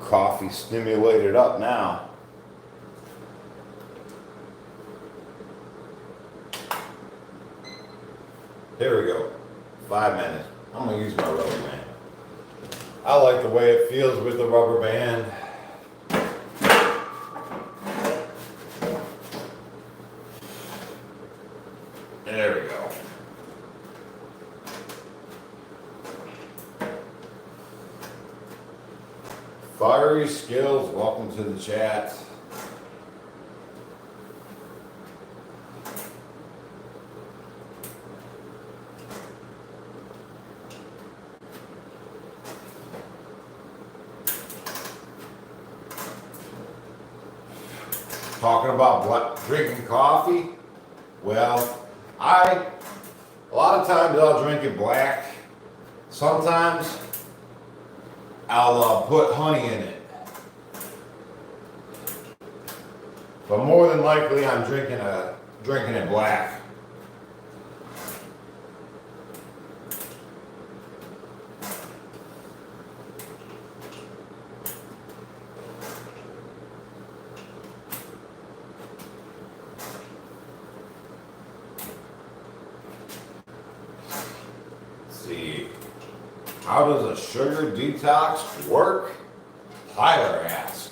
coffee stimulated up now. There we go. 5 minutes. I'm gonna use my rubber band. I like the way it feels with the rubber band. There we go. Fiery Skills, welcome to the chat. Talking about drinking coffee. Well, a lot of times I'll drink it black. Sometimes I'll put honey in it. But more than likely I'm drinking it black. How does a sugar detox work? Tyler asked.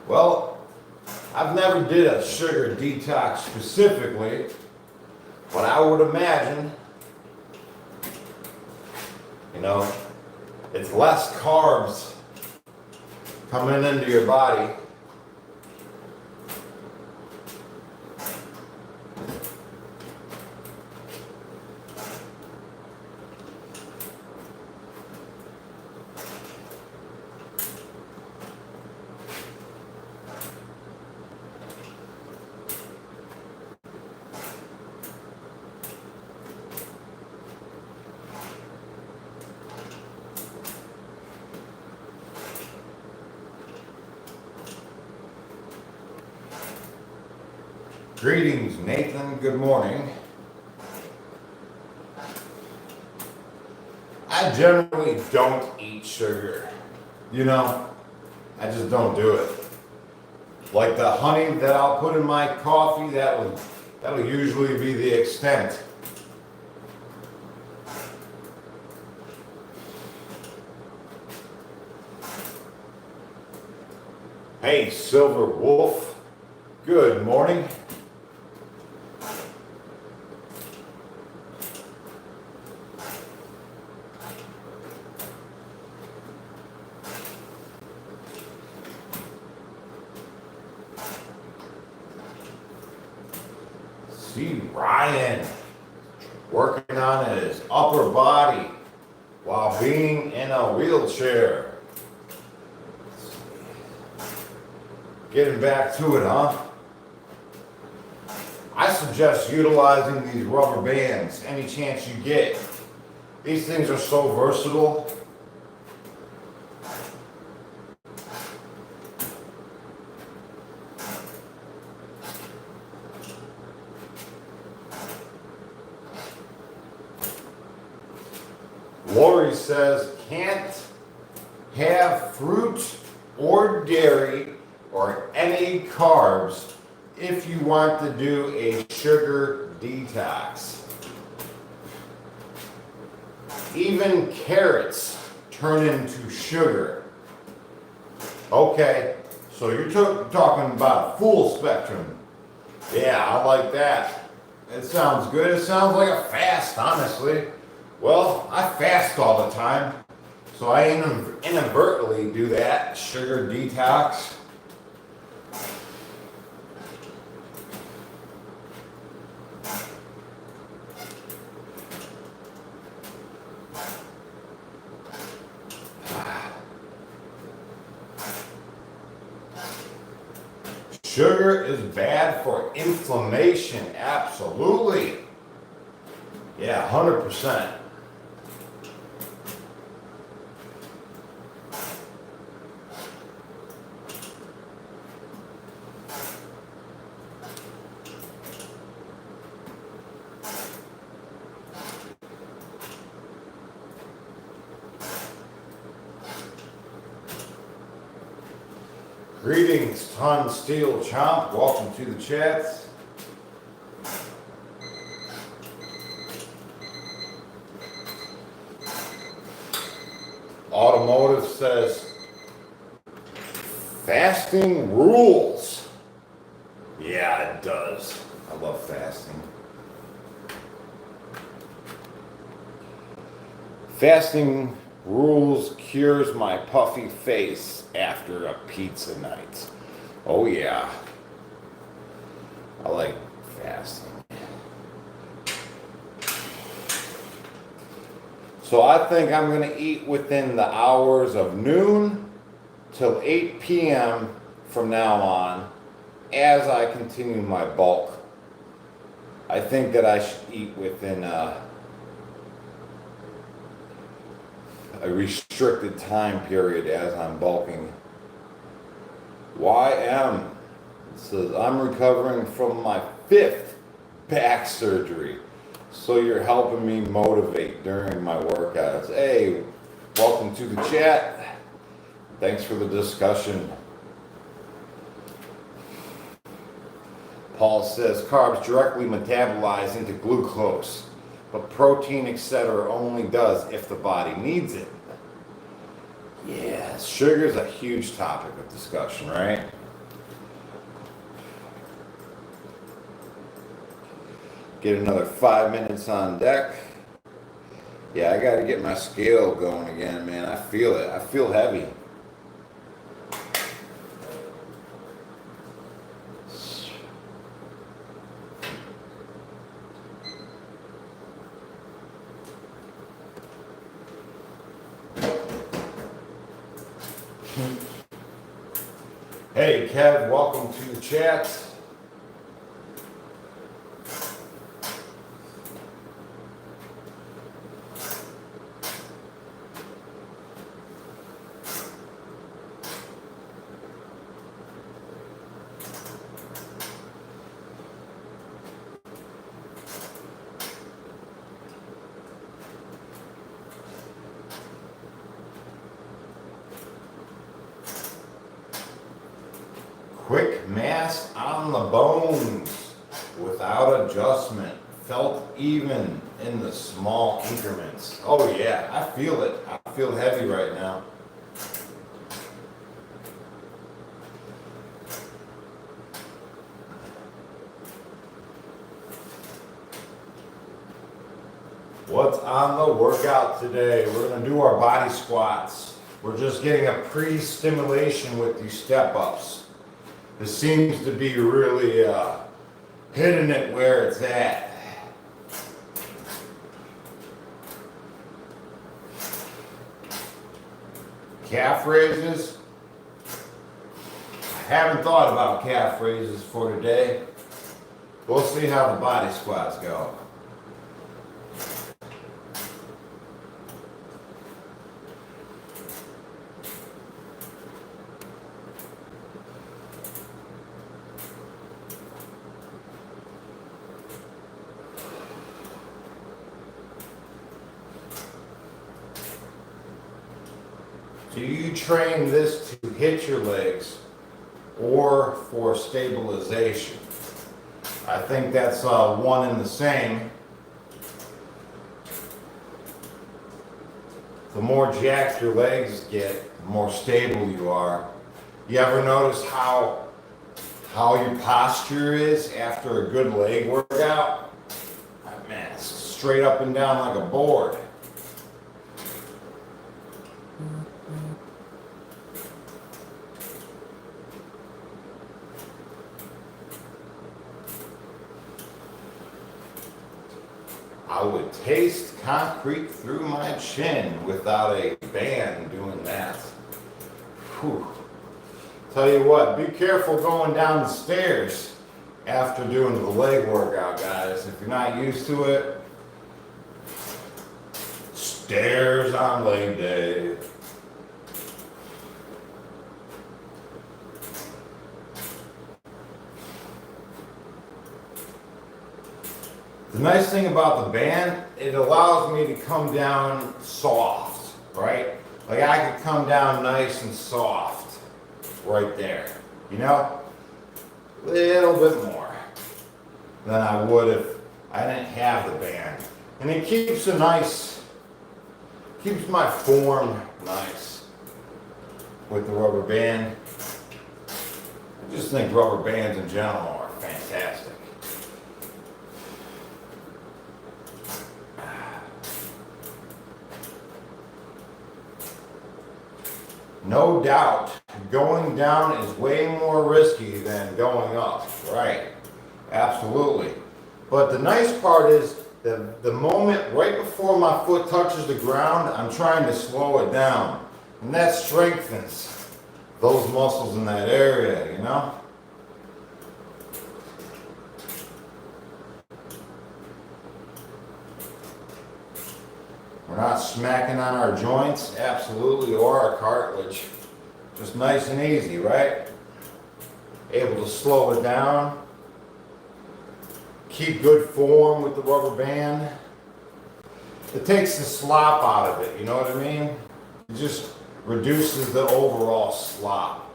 Well, I've never did a sugar detox specifically, but I would imagine, it's less carbs coming into your body. Greetings, Nathan. Good morning. I generally don't eat sugar. I just don't do it. Like the honey that I'll put in my coffee, that'll usually be the extent. Hey, Silver Wolf. Good morning. See Ryan working on his upper body while being in a wheelchair. Getting back to it, huh? I suggest utilizing these rubber bands any chance you get. These things are so versatile. Lori says, can't have fruit or dairy or any carbs if you want to do a sugar detox. Even carrots turn into sugar. Okay, so you're talking about a full spectrum. Yeah, I like that. It sounds good. It sounds like a fast, honestly. Well, I fast all the time, so I inadvertently do that sugar detox. Sugar is bad for inflammation, absolutely. Yeah, 100%. Greetings, Ton Steel Chomp. Welcome to the chats. Automotive says, fasting rules. Yeah, it does. I love fasting. Fasting rules cures my puffy face after a pizza night. Oh yeah. I like fasting. So I think I'm going to eat within the hours of noon till 8 p.m. from now on as I continue my bulk. I think that I should eat within a restricted time period as I'm bulking. YM says, I'm recovering from my 5th back surgery. So you're helping me motivate during my workouts. Hey, welcome to the chat. Thanks for the discussion. Paul says carbs directly metabolize into glucose, but protein, etc. only does if the body needs it. Yeah, sugar is a huge topic of discussion, right? Get another 5 minutes on deck. Yeah, I gotta get my scale going again, man. I feel it. I feel heavy. Hey, Kev, welcome to the chat. Quick mass on the bones without adjustment. Felt even in the small increments. Oh yeah, I feel it. I feel heavy right now. What's on the workout today? We're gonna do our body squats. We're just getting a pre-stimulation with these step-ups. This seems to be really hitting it where it's at. Calf raises. I haven't thought about calf raises for today. We'll see how the body squats go. Do you train this to hit your legs or for stabilization? I think that's one and the same. The more jacked your legs get, the more stable you are. You ever notice how your posture is after a good leg workout? Man, it's straight up and down like a board. I would taste concrete through my chin without a band doing that. Whew. Tell you what, be careful going down the stairs after doing the leg workout, guys. If you're not used to it, stairs on leg day. The nice thing about the band, it allows me to come down soft, right? Like I could come down nice and soft. right there. You know, a little bit more than I would if I didn't have the band. And it keeps keeps my form nice with the rubber band. I just think rubber bands in general are fantastic. No doubt, going down is way more risky than going up, right? Absolutely. But the nice part is the moment right before my foot touches the ground, I'm trying to slow it down. And that strengthens those muscles in that area, you know? We're not smacking on our joints, absolutely, or our cartilage. Just nice and easy, right? Able to slow it down. Keep good form with the rubber band. It takes the slop out of it, you know what I mean? It just reduces the overall slop.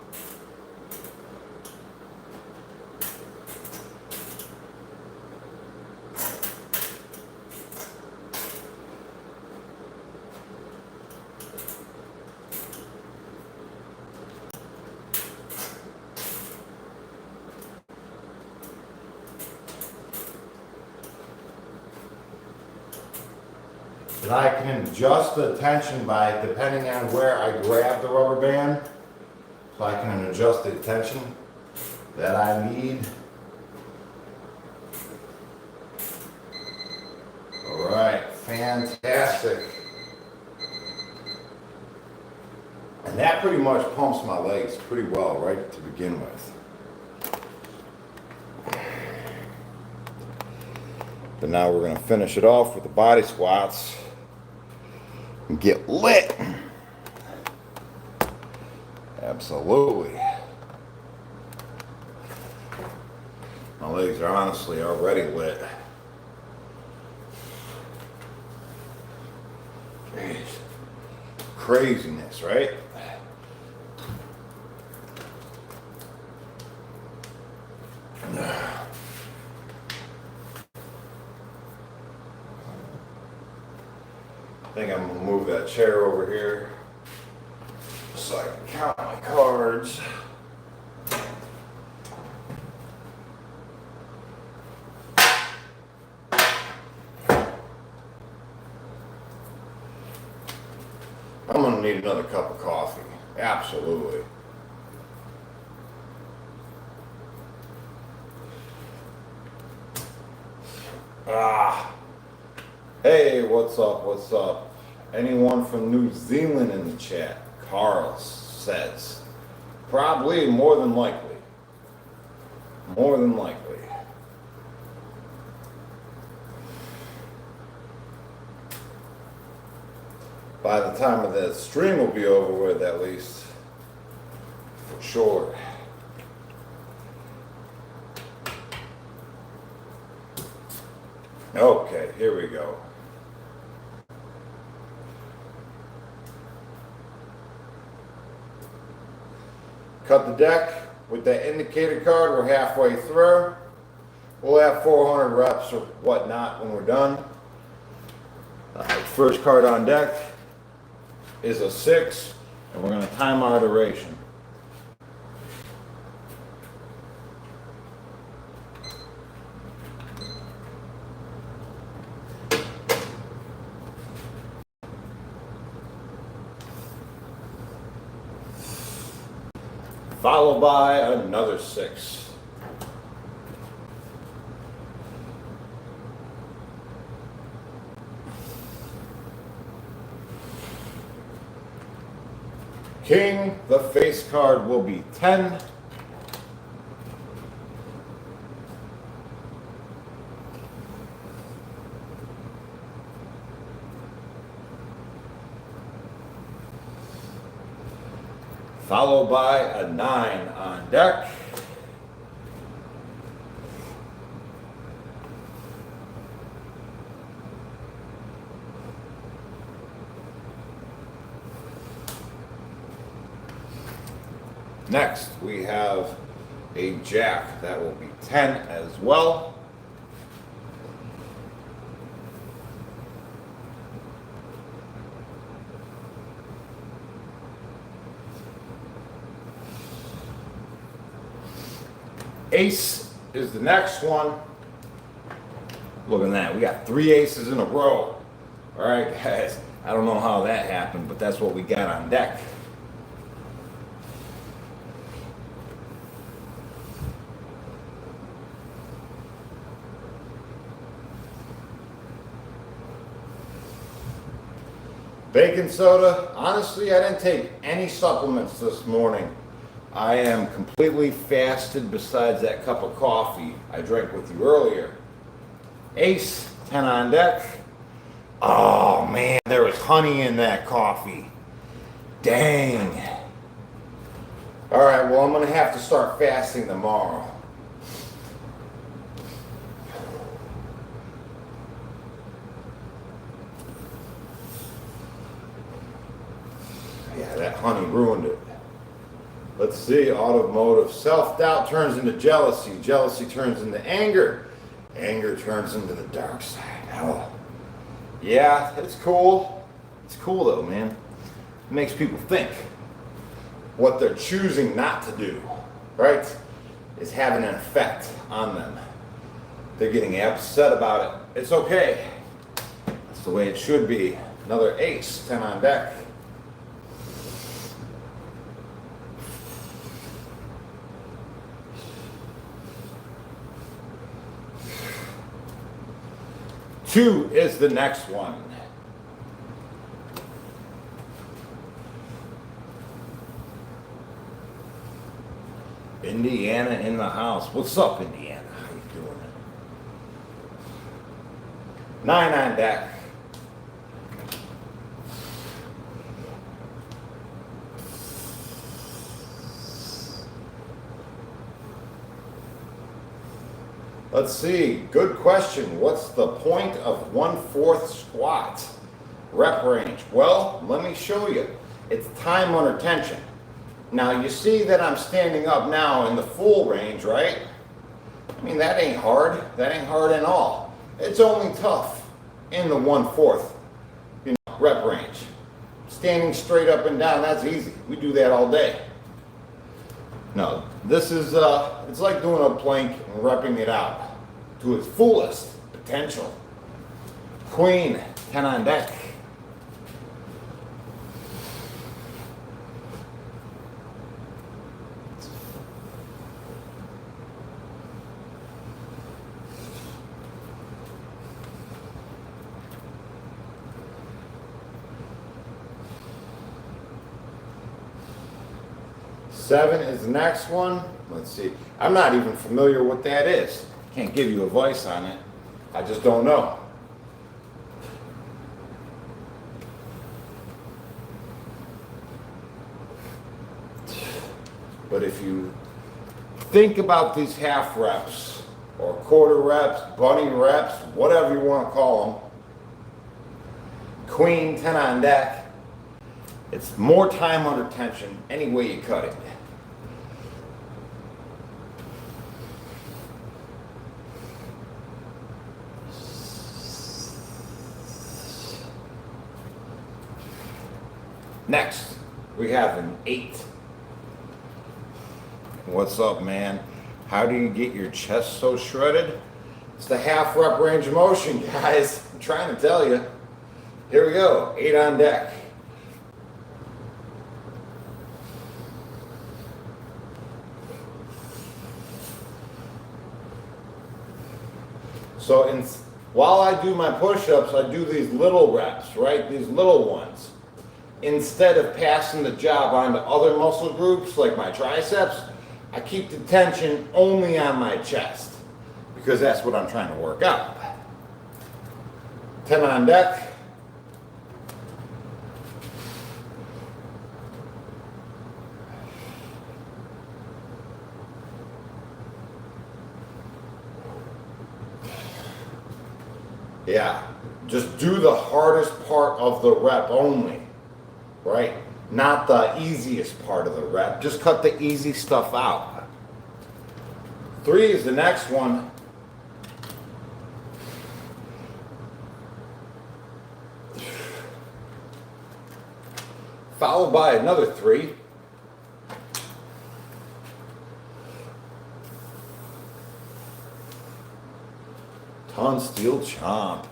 And I can adjust the tension by depending on where I grab the rubber band. So I can adjust the tension that I need. All right, fantastic. And that pretty much pumps my legs pretty well right to begin with. But now we're going to finish it off with the body squats. And get lit. Absolutely. My legs are honestly already lit. Jeez. Craziness, right? I think I'm gonna move that chair over here so I can count my cards. I'm gonna need another cup of coffee. Absolutely. Hey, what's up? What's up? Anyone from New Zealand in the chat? Carl says. Probably, more than likely. More than likely. By the time of the stream will be over with, at least. For sure. Okay, here we go. Cut the deck with that indicator card. We're halfway through. We'll have 400 reps or whatnot when we're done. First card on deck is a 6, and we're going to time our duration. Followed by another 6. King, the face card will be 10. Followed by a 9 on deck. Next, we have a jack. That will be 10 as well. Ace is the next one. Look at that. We got 3 aces in a row. All right, guys. I don't know how that happened, but that's what we got on deck. Baking soda. Honestly, I didn't take any supplements this morning. I am completely fasted besides that cup of coffee I drank with you earlier. Ace, 10 on deck. Oh man, there was honey in that coffee. Dang. All right, well, I'm gonna have to start fasting tomorrow. Yeah, that honey ruined it. Let's see, automotive. Self-doubt turns into jealousy. Jealousy turns into anger. Anger turns into the dark side. Oh. Yeah, it's cool. It's cool though, man. It makes people think. What they're choosing not to do, right, is having an effect on them. They're getting upset about it. It's okay. That's the way it should be. Another ace, 10 on deck. Two is the next one. Indiana in the house. What's up, Indiana? How you doing? 9 on deck. Let's see, good question. What's the point of 1/4 squat? Rep range. Well, let me show you. It's time under tension. Now you see that I'm standing up now in the full range, right? I mean, that ain't hard. That ain't hard at all. It's only tough in the 1/4, rep range. Standing straight up and down, that's easy. We do that all day. No, this is, it's like doing a plank and repping it out to its fullest potential. Queen, 10 on deck. Seven is the next one. Let's see. I'm not even familiar what that is. Can't give you a voice on it. I just don't know. But if you think about these half reps or quarter reps, bunny reps, whatever you want to call them, queen, 10 on deck, it's more time under tension any way you cut it. Next, we have an 8. What's up, man? How do you get your chest so shredded? It's the half rep range of motion, guys. I'm trying to tell you. Here we go, 8 on deck. So while I do my push-ups, I do these little reps, right? These little ones. Instead of passing the job on to other muscle groups like my triceps, I keep the tension only on my chest because that's what I'm trying to work out. 10 on deck. Yeah, just do the hardest part of the rep only, right? not the easiest part of the rep. Just cut the easy stuff out. 3 is the next one. Followed by another 3. Ton steel chomp.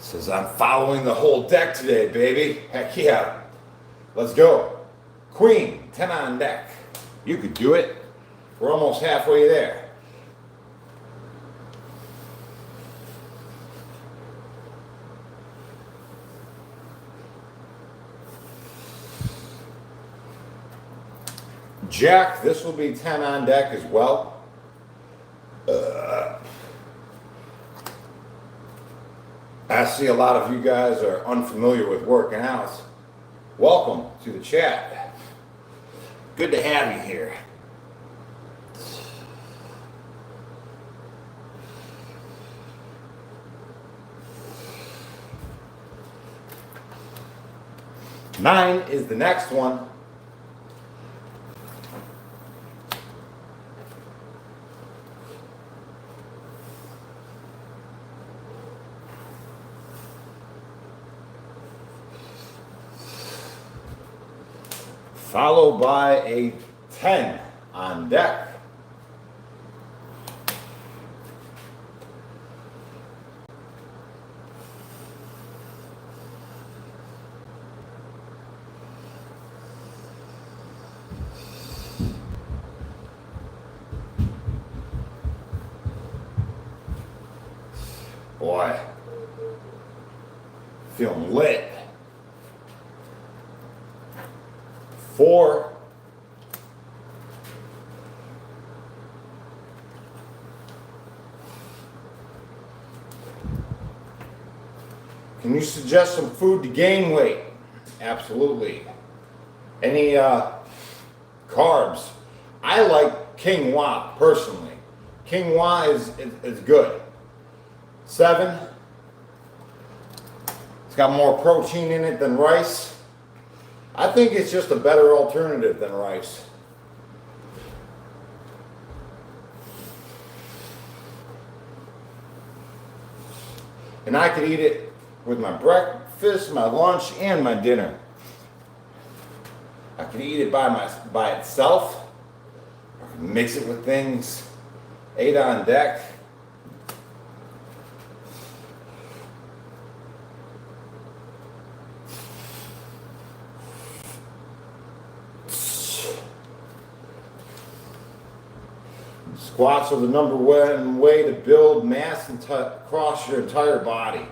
Says, I'm following the whole deck today, baby. Heck yeah. Let's go. Queen, 10 on deck. You could do it. We're almost halfway there. Jack, this will be 10 on deck as well. I see a lot of you guys are unfamiliar with working out. Welcome to the chat. Good to have you here. Nine is the next one. Followed by a 10 on deck. Boy, feeling lit. 4. Can you suggest some food to gain weight? Absolutely. Any carbs? I like quinoa personally. Quinoa is good. 7. It's got more protein in it than rice. I think it's just a better alternative than rice. And I could eat it with my breakfast, my lunch, and my dinner. I could eat it by itself. I could mix it with things. 8 on deck. Squats are the number one way to build mass across your entire body,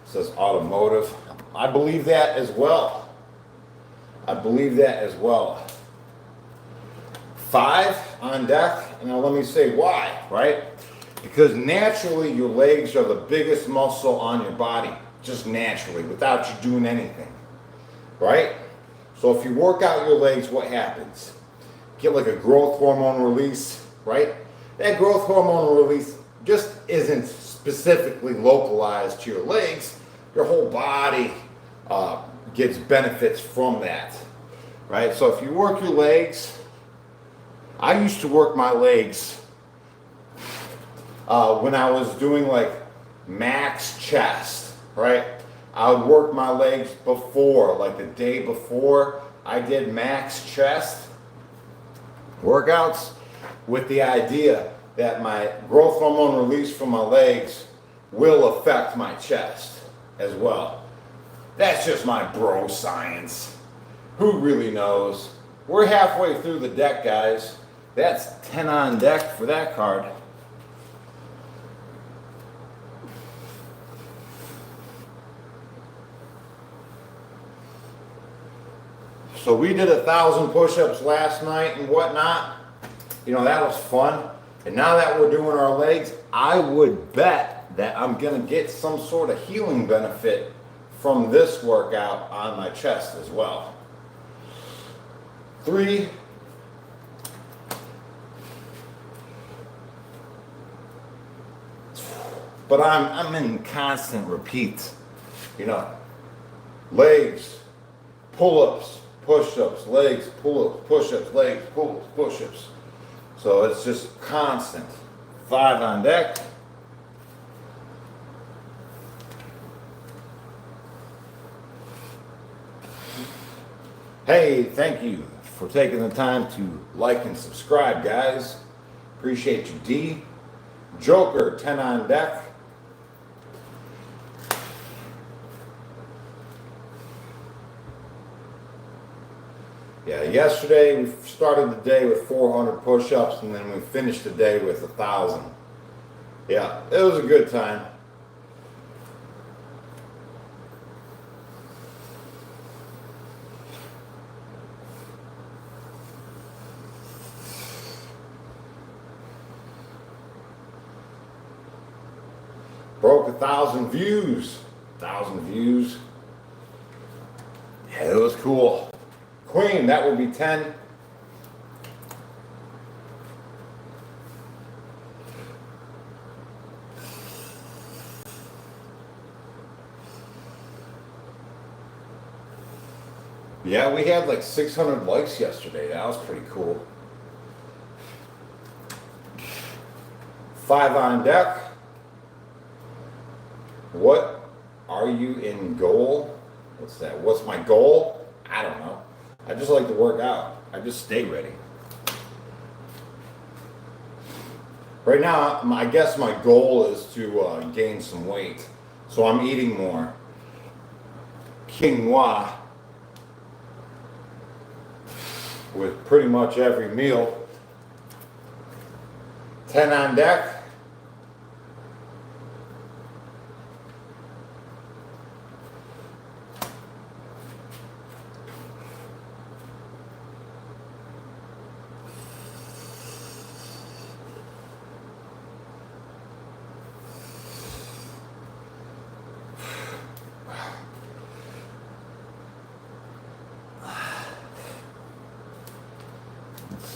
says Automotive. I believe that as well. I believe that as well. 5 on deck, and now let me say why, right? Because naturally your legs are the biggest muscle on your body, just naturally, without you doing anything, right? So if you work out your legs, what happens? Get like a growth hormone release, right? That growth hormone release just isn't specifically localized to your legs. Your whole body gets benefits from that, right? So if you work your legs, I used to work my legs when I was doing like max chest, right? I would work my legs before, like the day before I did max chest workouts, with the idea that my growth hormone release from my legs will affect my chest as well. That's just my bro science. Who really knows? We're halfway through the deck, guys. That's 10 on deck for that card. So we did 1,000 push-ups last night and whatnot. You know, that was fun. And now that we're doing our legs, I would bet that I'm gonna get some sort of healing benefit from this workout on my chest as well. 3. But I'm in constant repeats. You know, legs, pull-ups, push-ups, legs, pull-ups, push-ups, legs, pull-ups, push-ups. So it's just constant. 5 on deck. Hey, thank you for taking the time to like and subscribe, guys. Appreciate you, D. Joker, 10 on deck. Yeah, yesterday we started the day with 400 push-ups and then we finished the day with 1,000. Yeah, it was a good time. Broke 1,000 views. 1,000 views. Yeah, it was cool. Queen, that would be 10. Yeah, we had like 600 likes yesterday. That was pretty cool. 5 on deck. What are you in goal? What's that? What's my goal? I don't know. I just like to work out. I just stay ready. Right now, I guess my goal is to gain some weight. So I'm eating more quinoa with pretty much every meal. 10 on deck.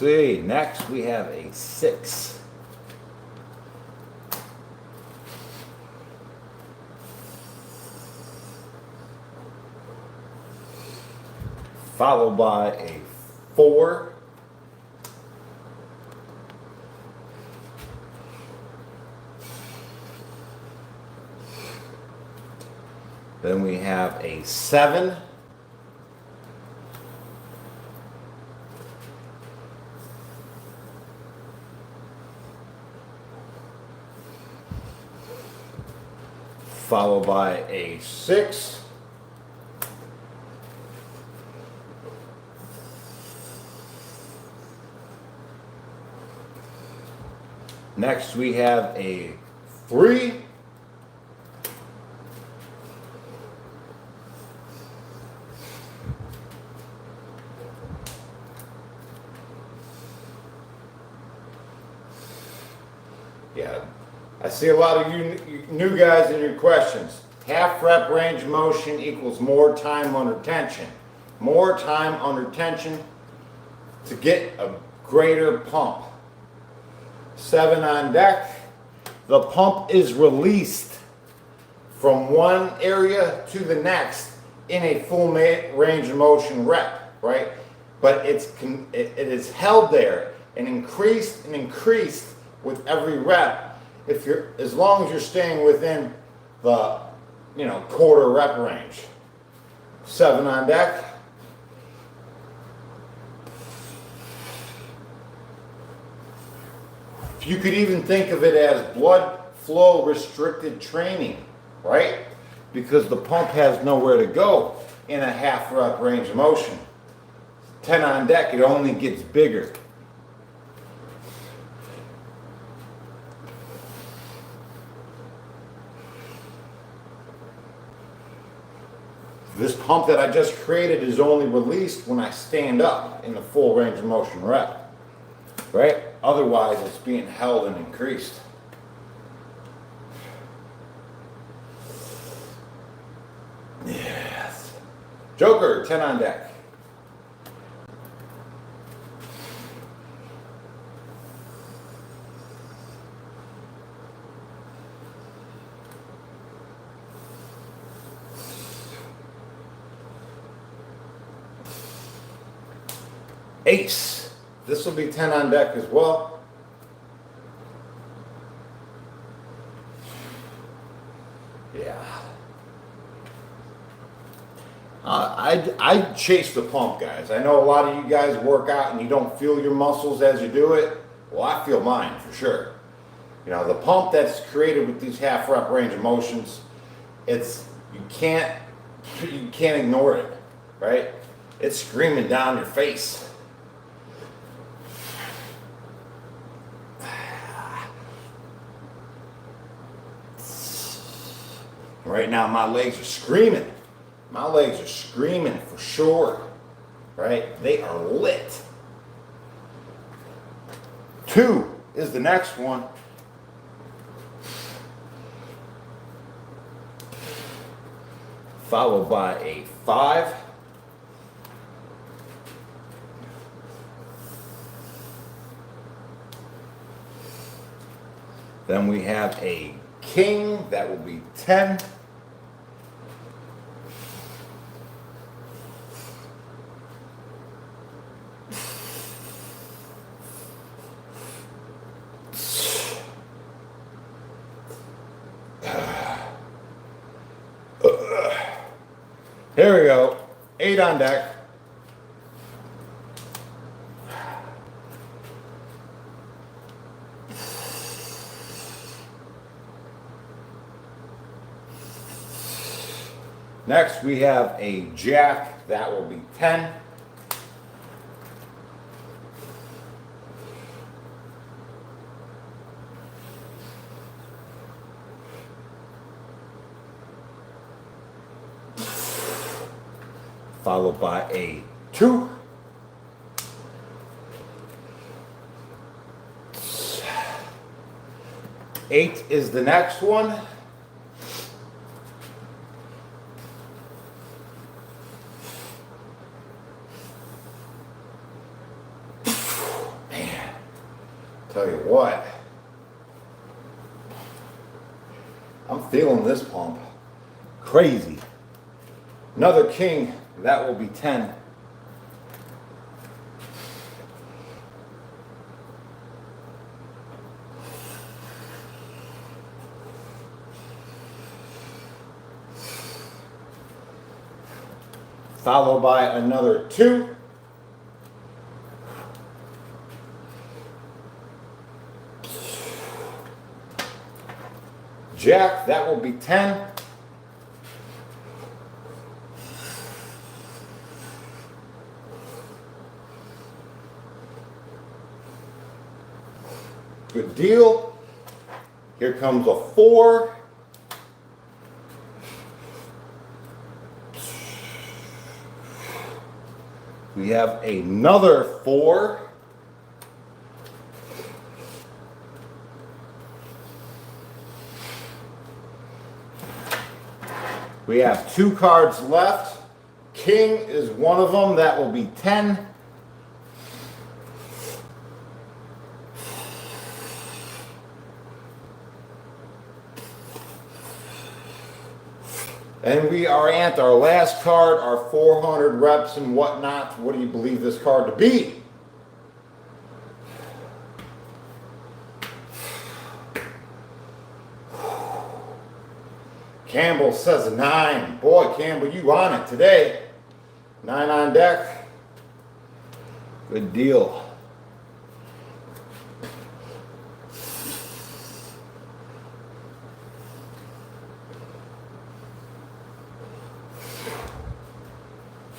See, next we have a 6. Followed by a 4. Then we have a 7. Followed by a 6. Next we have a 3. Yeah. I see a lot of you new guys in your questions. Half rep range of motion equals more time under tension. More time under tension to get a greater pump. 7 on deck. The pump is released from one area to the next in a full range of motion rep, right? But it is held there and increased with every rep. If you're, as long as you're staying within the, quarter rep range. 7 on deck. You could even think of it as blood flow restricted training, right? Because the pump has nowhere to go in a half rep range of motion. 10 on deck, it only gets bigger. This pump that I just created is only released when I stand up in the full range of motion rep, right? Otherwise, it's being held and increased. Yes. Joker, 10 on deck. Ace. This will be 10 on deck as well. Yeah. I chase the pump, guys. I know a lot of you guys work out and you don't feel your muscles as you do it. Well, I feel mine for sure. You know, the pump that's created with these half rep range of motions, you can't ignore it, right? It's screaming down your face. Right now my legs are screaming. My legs are screaming for sure, right? They are lit. 2 is the next one. Followed by a 5. Then we have a king, that will be 10. Here we go, 8 on deck. Next we have a jack, that will be 10. Followed by a 2. Eight is the next one. Man, tell you what, I'm feeling this pump. Crazy. Another king, that will be 10. Followed by another 2. Jack, that will be 10. Good deal. Here comes a 4. We have another 4. We have 2 cards left. King is one of them. That will be 10. And we are at our last card, our 400 reps and whatnot. What do you believe this card to be? Campbell says a 9. Boy, Campbell, you on it today. 9 on deck. Good deal.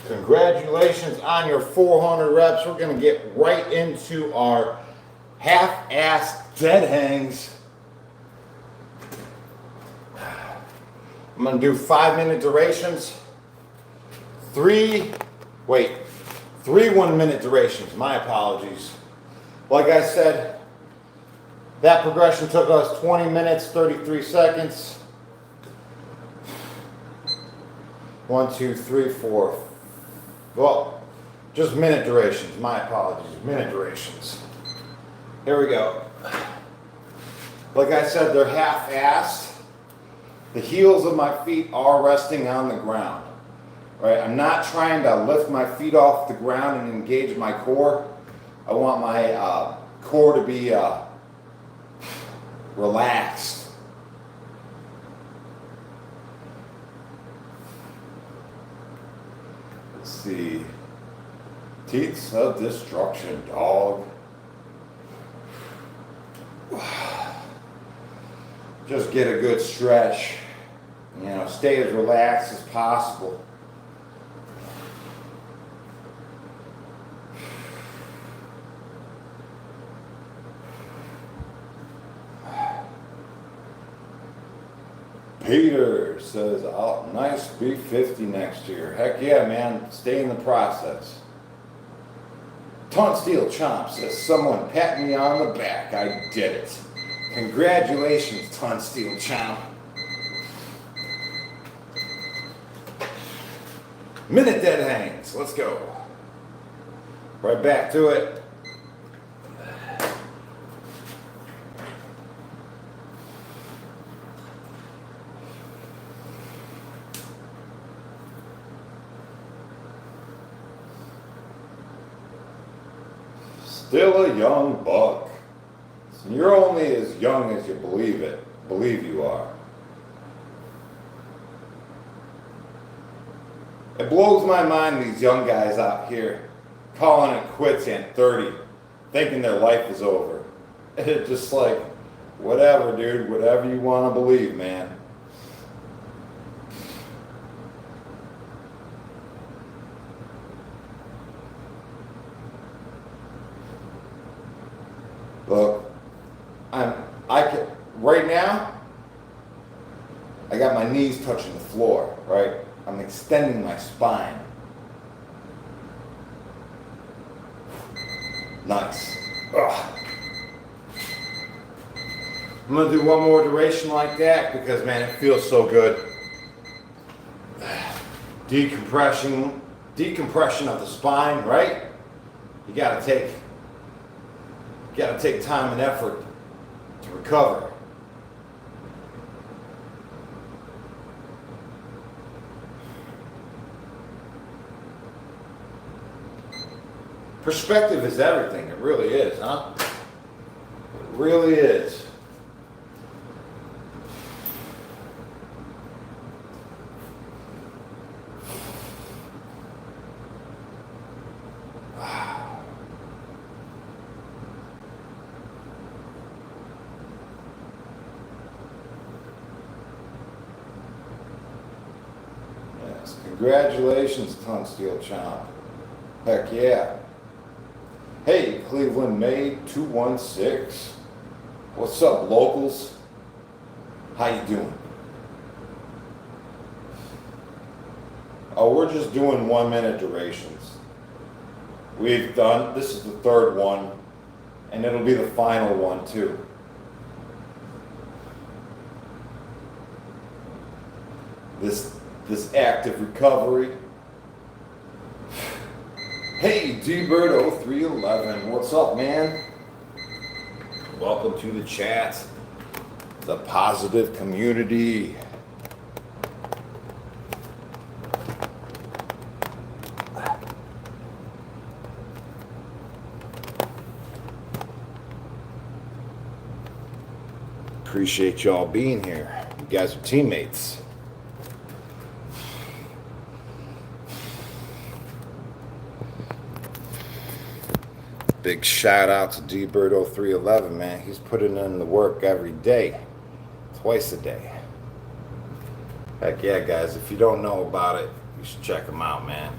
Congratulations on your 400 reps. We're going to get right into our half-ass dead hangs. I'm going to do 5-minute durations. 3 1-minute durations. My apologies. Like I said, that progression took us 20 minutes, 33 seconds. 1, 2, 3, 4. Well, just minute durations. My apologies. Minute durations. Here we go. Like I said, they're half-assed. The heels of my feet are resting on the ground. right? I'm not trying to lift my feet off the ground and engage my core. I want my core to be relaxed. Let's see. Teats of destruction, dog. Just get a good stretch. You know, stay as relaxed as possible. Peter says, oh, nice B50 next year. Heck yeah, man. Stay in the process. Steel Chomp says, someone pat me on the back. I did it. Congratulations, Steel Chomp. Minute dead hangs. Let's go. Right back to it. Still a young buck. You're only as young as you believe you are. It blows my mind, these young guys out here calling it quits at 30, thinking their life is over. It's just like, whatever, dude, whatever you want to believe, man. Look, right now, I got my knees touching the floor, right? I'm extending my spine. Nice. Ugh. I'm gonna do one more duration like that because, man, it feels so good. Decompression of the spine, right? You gotta take time and effort to recover. Perspective is everything. It really is, huh? It really is. Yes, congratulations, Steel Chomp. Heck yeah. Hey, Cleveland Made 216. What's up, locals? How you doing? Oh, we're just doing 1 minute durations. This is the third one, and it'll be the final one too. This active recovery. Hey, D-Bird0311, what's up, man? Welcome to the chat, the positive community. Appreciate y'all being here. You guys are teammates. Big shout out to D-Bird0311, man. He's putting in the work every day, twice a day. Heck yeah, guys. If you don't know about it, you should check him out, man.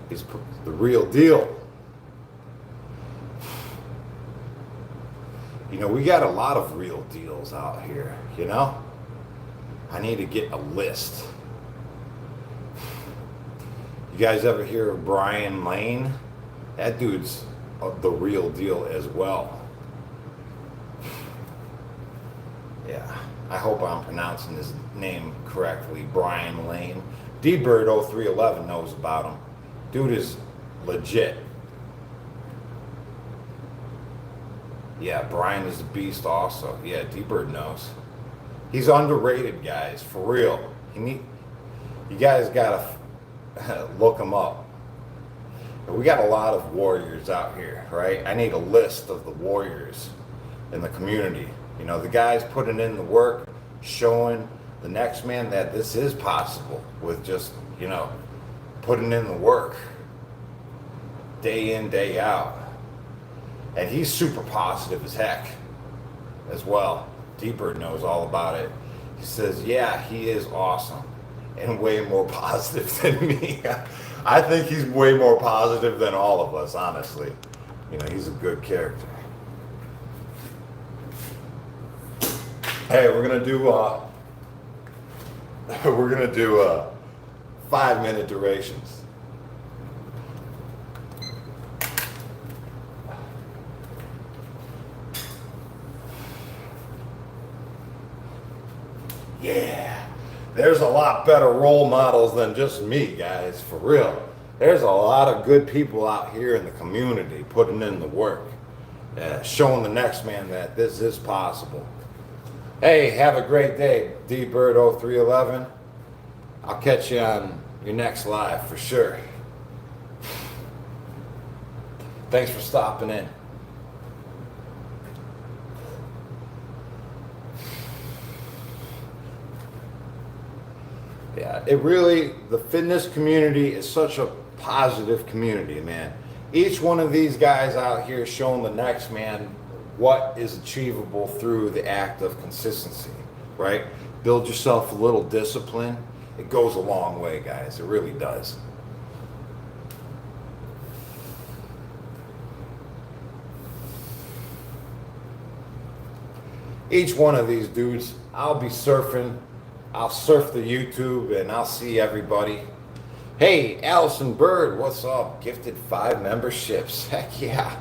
He's the real deal. You know, we got a lot of real deals out here, you know? I need to get a list. You guys ever hear of Brian Lane? That dude's the real deal as well. Yeah, I hope I'm pronouncing his name correctly. Brian Lane. D-Bird0311 knows about him. Dude is legit. Yeah, Brian is a beast also. Yeah, D-Bird knows. He's underrated, guys, for real. You guys gotta look them up. We got a lot of warriors out here, right? I need a list of the warriors in the community. You know, the guys putting in the work, showing the next man that this is possible with just, you know, putting in the work day in, day out. And he's super positive as heck as well. D-Bird knows all about it. He says, yeah, he is awesome and way more positive than me. I think he's way more positive than all of us, honestly. You know, he's a good character. Hey, we're gonna do 5-minute durations. Yeah, there's a lot better role models than just me, guys, for real. There's a lot of good people out here in the community putting in the work, showing the next man that this is possible. Hey, have a great day, D-Bird0311. I'll catch you on your next live for sure. Thanks for stopping in. Yeah, the fitness community is such a positive community, man. Each one of these guys out here showing the next man what is achievable through the act of consistency, right? Build yourself a little discipline. It goes a long way, guys. It really does. Each one of these dudes, I'll be surfing. I'll surf the YouTube and I'll see everybody. Hey, Allison Bird, what's up? Gifted 5 memberships. Heck yeah.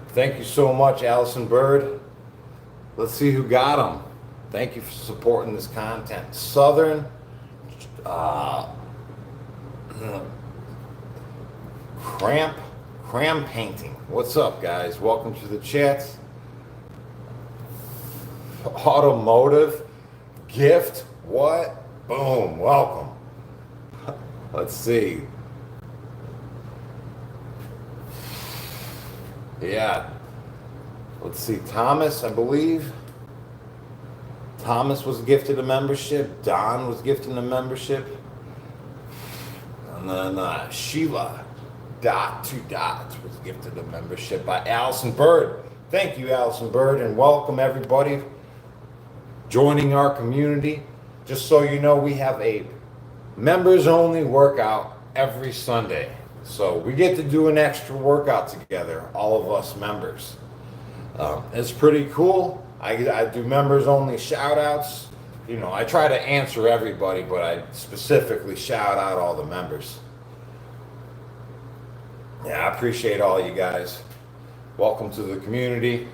Thank you so much, Allison Bird. Let's see who got them. Thank you for supporting this content. Southern Cram Painting. What's up, guys? Welcome to the chats. Automotive gift. What? Boom. Welcome. Let's see. Yeah. Let's see. Thomas, I believe. Thomas was gifted a membership. Don was gifted a membership. And then Sheila was gifted a membership by Allison Bird. Thank you, Allison Bird, and welcome everybody joining our community. Just so you know, we have a members only workout every Sunday. So we get to do an extra workout together, all of us members. It's pretty cool. I do members only shout outs. You know, I try to answer everybody, but I specifically shout out all the members. Yeah, I appreciate all you guys. Welcome to the community.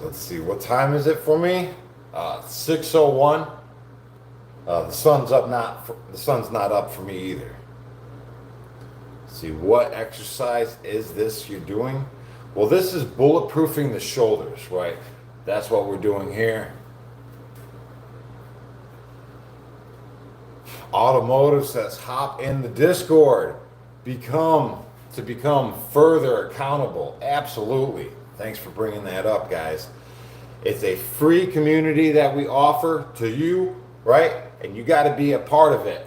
Let's see, what time is it for me? 6:01. The sun's not up for me either. Let's see, what exercise is this you're doing? Well, this is bulletproofing the shoulders, right? That's what we're doing here. Automotive says, hop in the Discord. Become further accountable. Absolutely. Thanks for bringing that up, guys. It's a free community that we offer to you, right? And you got to be a part of it.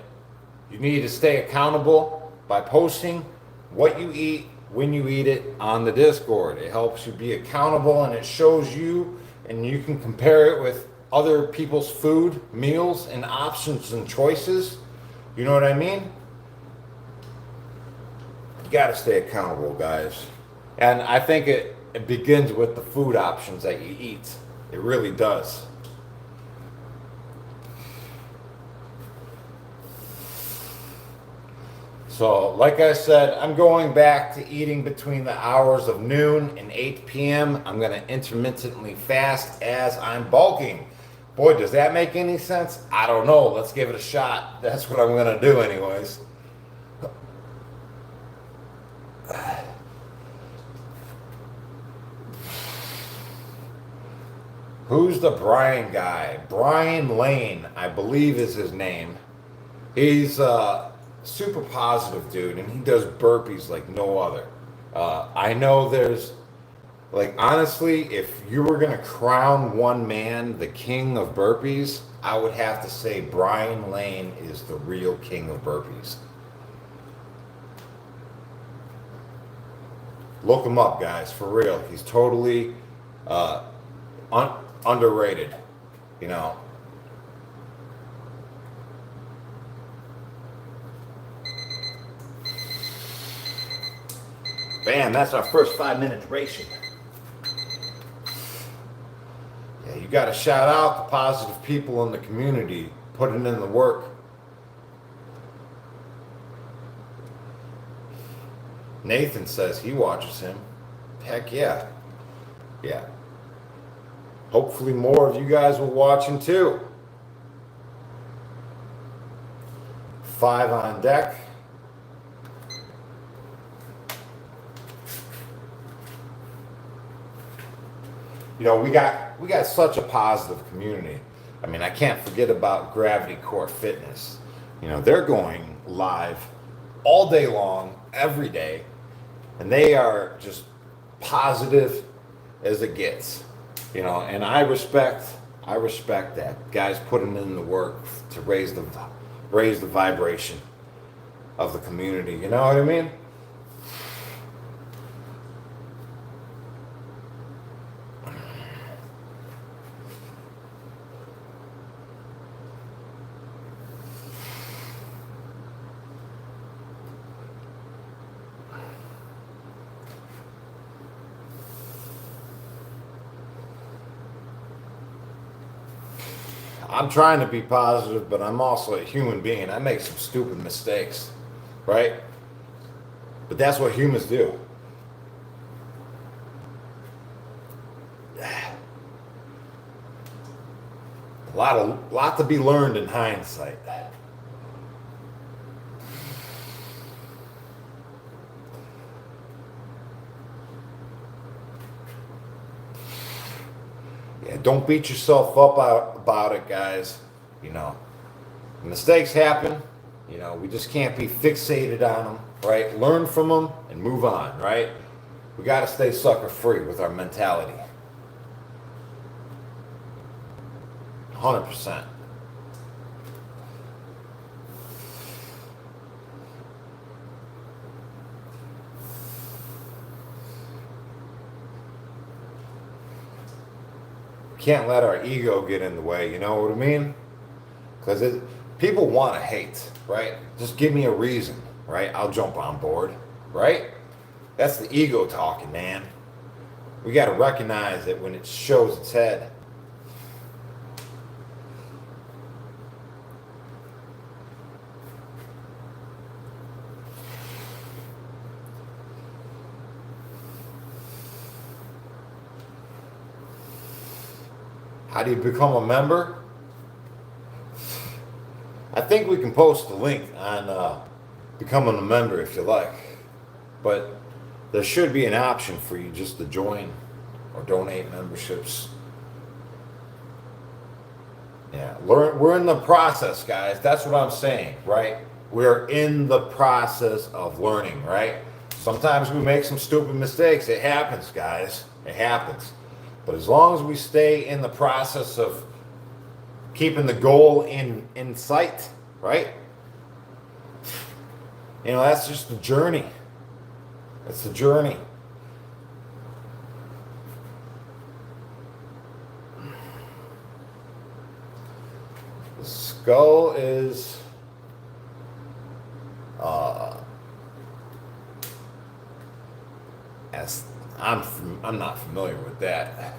You need to stay accountable by posting what you eat, when you eat it on the Discord. It helps you be accountable and it shows you, and you can compare it with other people's food, meals, and options and choices. You know what I mean? You got to stay accountable, guys. And I think it begins with the food options that you eat. It really does. So, like I said, I'm going back to eating between the hours of noon and 8 p.m. I'm going to intermittently fast as I'm bulking. Boy, does that make any sense? I don't know. Let's give it a shot. That's what I'm going to do anyways. Who's the Brian guy? Brian Lane, I believe is his name. He's a super positive dude, and he does burpees like no other. I know there's, like, honestly, if you were going to crown one man the king of burpees, I would have to say Brian Lane is the real king of burpees. Look him up, guys, for real. He's totally underrated, you know. Bam, that's our first 5-minute duration. Yeah, you got to shout out the positive people in the community putting in the work. Nathan says he watches him. Heck yeah. Yeah. Hopefully more of you guys will watch him too. 5 on deck. You know, we got such a positive community. I mean, I can't forget about Gravity Core Fitness. You know, they're going live all day long, every day, and they are just positive as it gets. You know, and I respect that. Guys putting in the work to raise the vibration of the community. You know what I mean? I'm trying to be positive, but I'm also a human being. I make some stupid mistakes, right? But that's what humans do. A lot to be learned in hindsight. Yeah, don't beat yourself up about it, guys. You know, mistakes happen. You know, we just can't be fixated on them, right? Learn from them and move on, right? We got to stay sucker free with our mentality. 100%. Can't let our ego get in the way, you know what I mean? Because people want to hate, right? Just give me a reason, right? I'll jump on board, right? That's the ego talking, man. We got to recognize it when it shows its head. How do you become a member? I think we can post a link on becoming a member if you like. But there should be an option for you just to join or donate memberships. Yeah, we're in the process, guys. That's what I'm saying, right? We're in the process of learning, right? Sometimes we make some stupid mistakes. It happens, guys. It happens. But as long as we stay in the process of keeping the goal in sight, right? You know, that's just the journey. It's the journey. The skull is as I'm not familiar with that.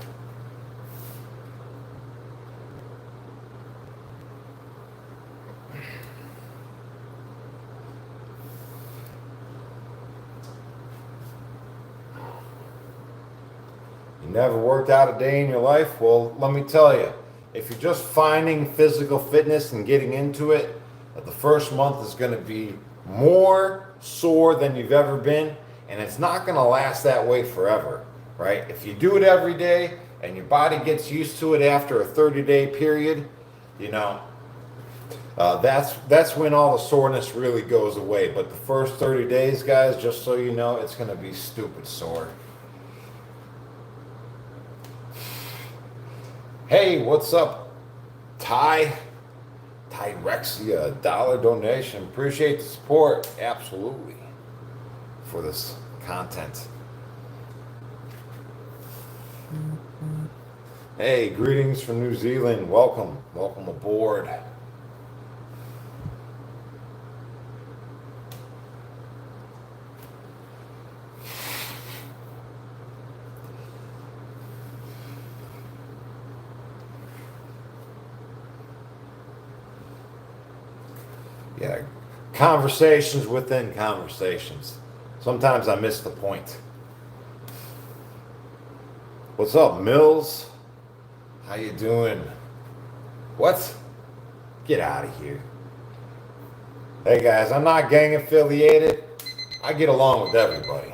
You never worked out a day in your life? Well, let me tell you, if you're just finding physical fitness and getting into it, the first month is going to be more sore than you've ever been, and it's not going to last that way forever, right? If you do it every day and your body gets used to it after a 30-day period, you know, that's when all the soreness really goes away. But the first 30 days, guys, just so you know, it's going to be stupid sore. Hey, what's up, Tyrexia, $1 donation. Appreciate the support, absolutely, for this content. Hey, greetings from New Zealand. Welcome aboard. Yeah, conversations within conversations. Sometimes I miss the point. What's up, Mills? How you doing? What? Get out of here. Hey guys, I'm not gang affiliated. I get along with everybody.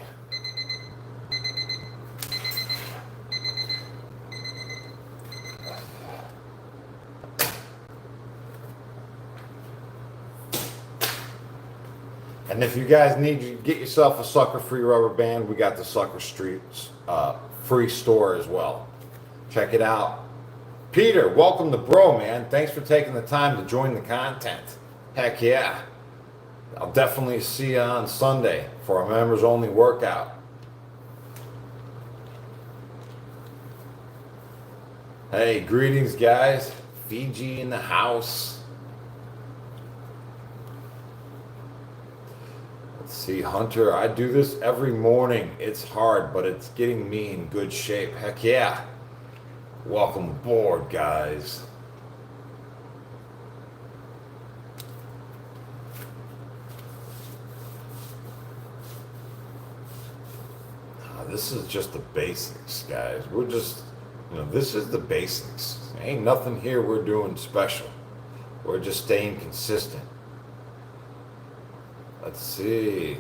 And if you guys need to get yourself a sucker-free rubber band, we got the Sucker Street free store as well. Check it out. Peter, welcome to Bro, man. Thanks for taking the time to join the content. Heck yeah. I'll definitely see you on Sunday for a members-only workout. Hey, greetings, guys. Fiji in the house. See, Hunter, I do this every morning. It's hard, but it's getting me in good shape. Heck yeah. Welcome aboard, guys. This is just the basics, guys. We're just, this is the basics. Ain't nothing here we're doing special. We're just staying consistent. Let's see.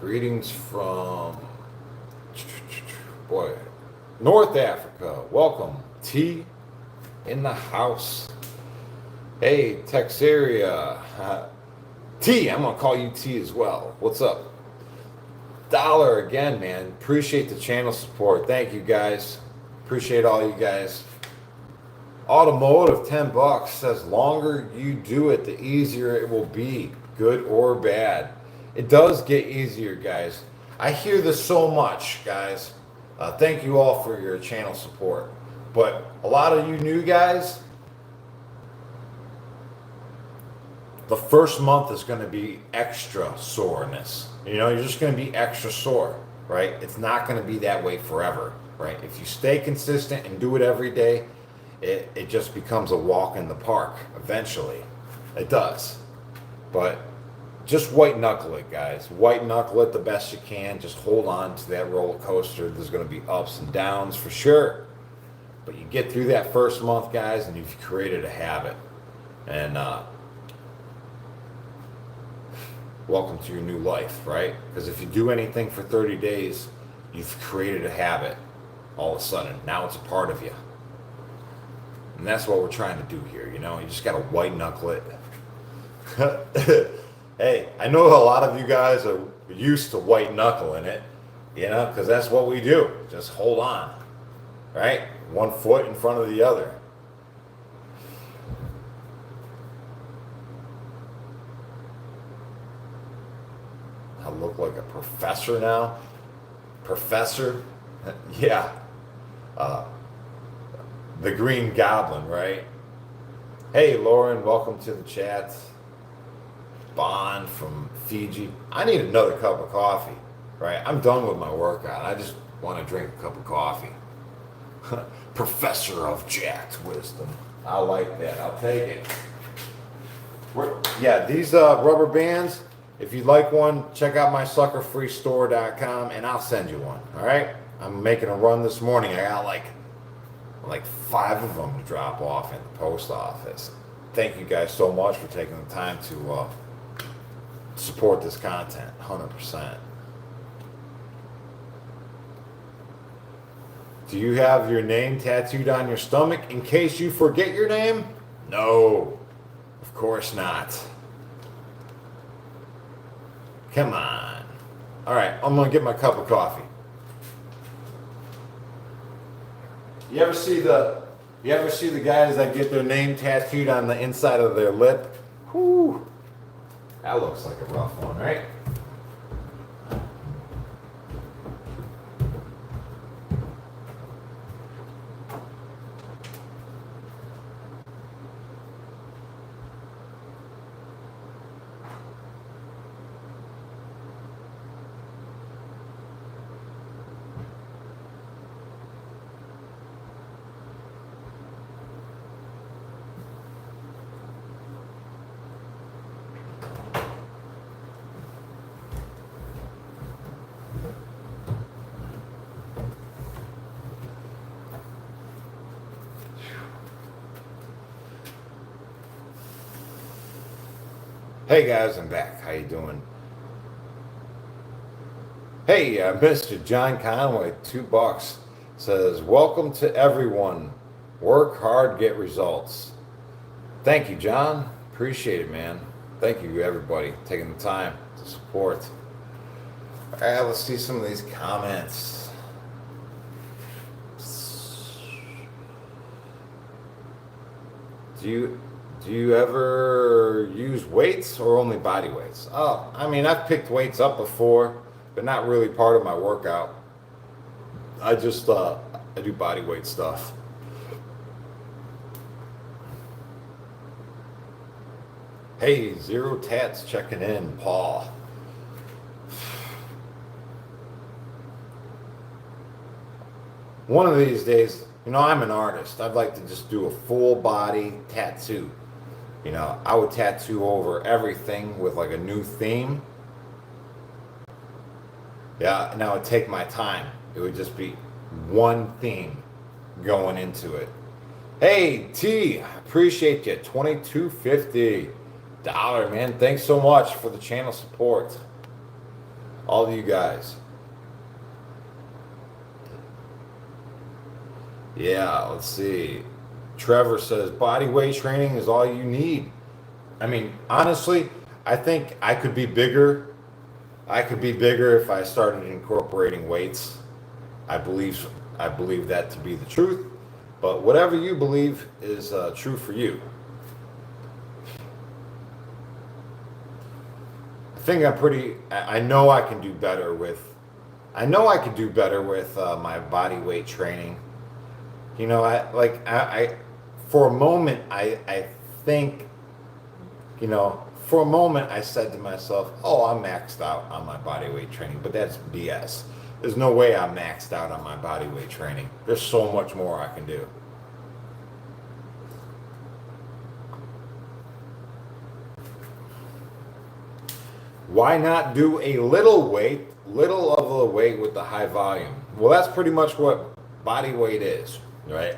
Greetings from, North Africa. Welcome. T in the house. Hey, Texaria. T, I'm going to call you T as well. What's up? $1 again, man. Appreciate the channel support. Thank you, guys. Appreciate all you guys. Automotive, $10. Says longer you do it, the easier it will be, good or bad. It does get easier, guys. I hear this so much, guys. Thank you all for your channel support. But a lot of you new guys, the first month is going to be extra soreness. You're just going to be extra sore, right? It's not going to be that way forever, right? If you stay consistent and do it every day, it just becomes a walk in the park eventually. It does. But just white knuckle it, guys. White knuckle it the best you can. Just hold on to that roller coaster. There's going to be ups and downs for sure. But you get through that first month, guys, and you've created a habit. And welcome to your new life, right? Because if you do anything for 30 days, you've created a habit all of a sudden. Now it's a part of you. And that's what we're trying to do here, you just got to white knuckle it. Hey, I know a lot of you guys are used to white knuckling it, because that's what we do. Just hold on, right? One foot in front of the other. I look like a professor now. Professor? Yeah. The Green Goblin, right? Hey, Lauren, welcome to the chat. Bond from Fiji. I need another cup of coffee, right? I'm done with my workout. I just want to drink a cup of coffee. Professor of Jacked Wisdom. I like that. I'll take it. Yeah, these rubber bands, if you'd like one, check out my suckerfreestore.com and I'll send you one, all right? I'm making a run this morning. I got like 5 of them to drop off at the post office. Thank you guys so much for taking the time to support this content, 100%. Do you have your name tattooed on your stomach in case you forget your name? No, of course not. Come on. All right, I'm gonna get my cup of coffee. You ever see the guys that get their name tattooed on the inside of their lip? Whew. That looks like a rough one, right? Hey guys, I'm back. How you doing? Hey, Mr. John Conway, $2 says, "Welcome to everyone. Work hard, get results." Thank you, John. Appreciate it, man. Thank you, everybody, taking the time to support. All right, let's see some of these comments. Do you ever use weights or only body weights? Oh, I mean, I've picked weights up before, but not really part of my workout. I just I do body weight stuff. Hey, Zero Tats checking in, Paul. One of these days, I'm an artist. I'd like to just do a full body tattoo. I would tattoo over everything with like a new theme. Yeah, and I would take my time. It would just be one theme going into it. Hey, T, appreciate you. $22.50, man. Thanks so much for the channel support. All of you guys. Yeah, let's see. Trevor says body weight training is all you need. I mean, honestly, I think I could be bigger. I could be bigger if I started incorporating weights. I believe that to be the truth. But whatever you believe is true for you. I know I can do better with my body weight training. For a moment, I think, for a moment I said to myself, oh, I'm maxed out on my body weight training, but that's BS. There's no way I'm maxed out on my body weight training. There's so much more I can do. Why not do a little of the weight with the high volume? Well, that's pretty much what body weight is, right?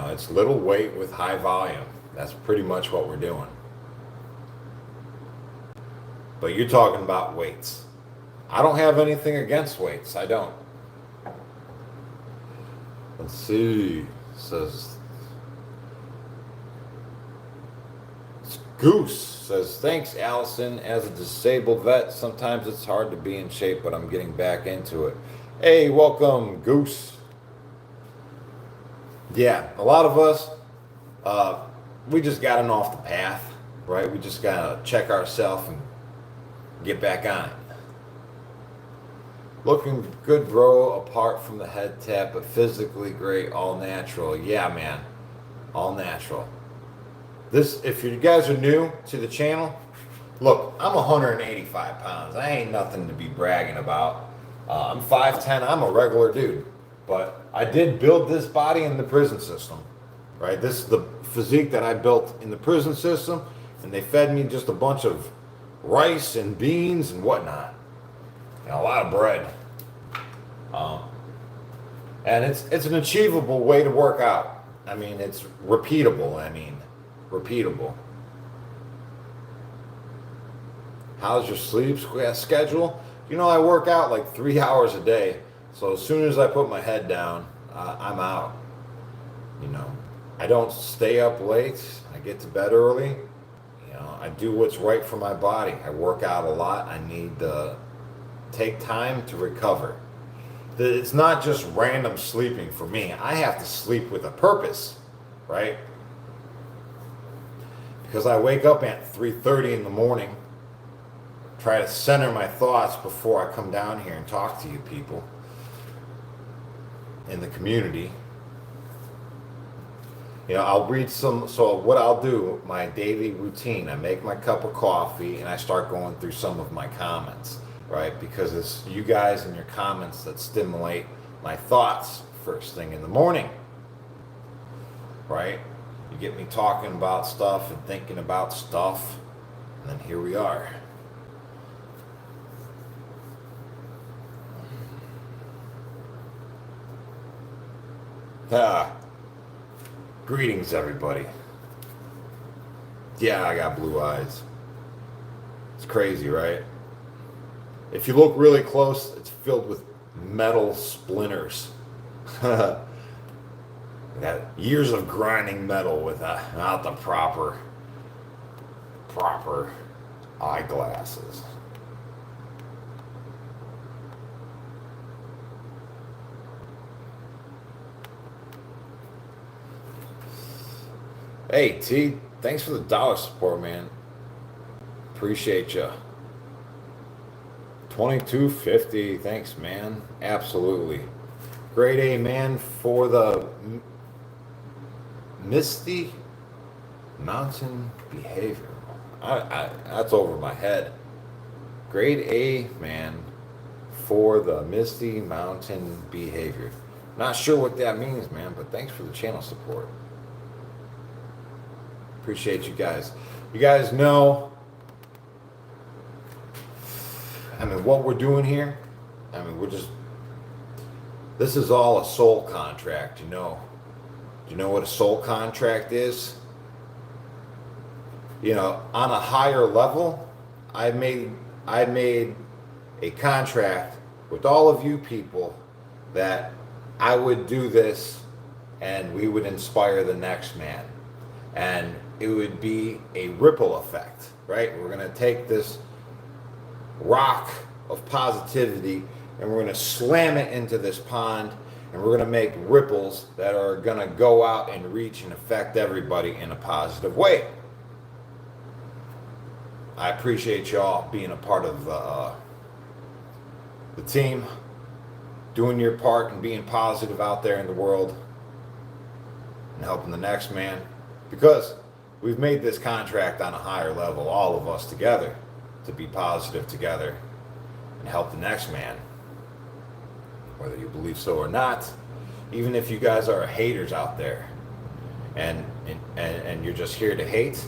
It's little weight with high volume. That's pretty much what we're doing. But you're talking about weights. I don't have anything against weights. I don't. Let's see. Goose says, thanks, Allison. As a disabled vet, sometimes it's hard to be in shape, but I'm getting back into it. Hey, welcome, Goose. Yeah, a lot of us, we just gotten off the path, right? We just gotta check ourselves and get back on it. Looking good, bro, apart from the head tap, but physically great, all natural. Yeah, man, all natural. If you guys are new to the channel, look, I'm 185 pounds. I ain't nothing to be bragging about. I'm 5'10", I'm a regular dude. But I did build this body in the prison system, right? This is the physique that I built in the prison system, and they fed me just a bunch of rice and beans and whatnot, and a lot of bread. Um, and it's an achievable way to work out. I mean, it's repeatable. Repeatable. How's your sleep schedule? I work out like 3 hours a day. So as soon as I put my head down, I'm out. I don't stay up late. I get to bed early. I do what's right for my body. I work out a lot. I need to take time to recover. It's not just random sleeping for me. I have to sleep with a purpose, right? Because I wake up at 3:30 in the morning, try to center my thoughts before I come down here and talk to you people in the community. I'll read so what I'll do, my daily routine, I make my cup of coffee and I start going through some of my comments, right? Because it's you guys and your comments that stimulate my thoughts first thing in the morning, right? You get me talking about stuff and thinking about stuff, and then here we are. Greetings, everybody. Yeah, I got blue eyes. It's crazy, right? If you look really close, it's filled with metal splinters. I got years of grinding metal without the proper eyeglasses. Hey, T, thanks for the dollar support, man. Appreciate you. 22.50, thanks, man. Absolutely. Grade A, man, for the Misty Mountain Behavior. That's over my head. Grade A, man, for the Misty Mountain Behavior. Not sure what that means, man, but thanks for the channel support. Appreciate you guys. You guys know, what we're doing here. This is all a soul contract, Do you know what a soul contract is? On a higher level, I made a contract with all of you people that I would do this and we would inspire the next man. And it would be a ripple effect, right? We're going to take this rock of positivity and we're going to slam it into this pond and we're going to make ripples that are going to go out and reach and affect everybody in a positive way. I appreciate y'all being a part of the team, doing your part and being positive out there in the world and helping the next man, because we've made this contract on a higher level, all of us together, to be positive together and help the next man, whether you believe so or not. Even if you guys are haters out there and you're just here to hate,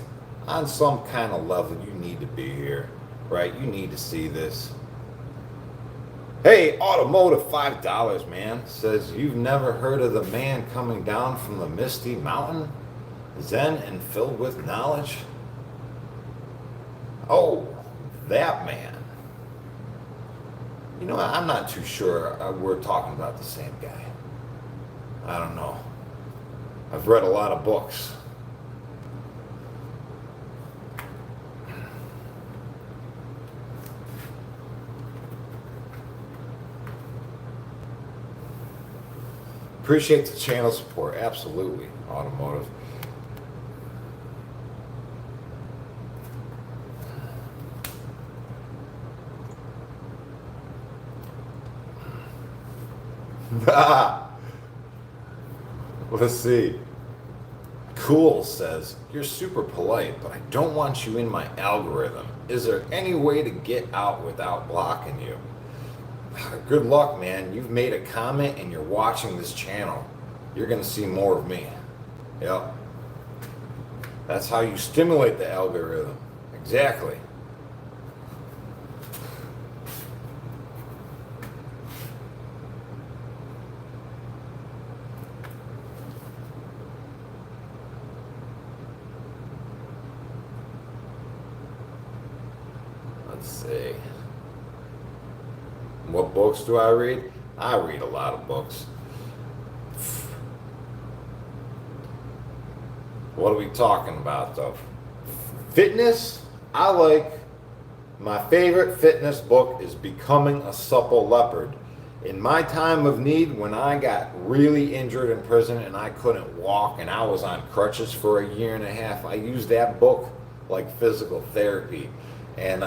on some kind of level you need to be here, right? You need to see this. Hey, Automotive, $5, man, says, you've never heard of the man coming down from the Misty Mountain, zen and filled with knowledge? Oh, that man. I'm not too sure we're talking about the same guy. I don't know. I've read a lot of books. Appreciate the channel support. Absolutely, Automotive. Let's see. Cool says, you're super polite, but I don't want you in my algorithm. Is there any way to get out without blocking you? Good luck, man. You've made a comment and you're watching this channel. You're going to see more of me. Yep. That's how you stimulate the algorithm. Exactly. What books do I read? I read a lot of books. What are we talking about though? Fitness? I like, my favorite fitness book is Becoming a Supple Leopard. In my time of need, when I got really injured in prison and I couldn't walk and I was on crutches for a year and a half, I used that book like physical therapy. And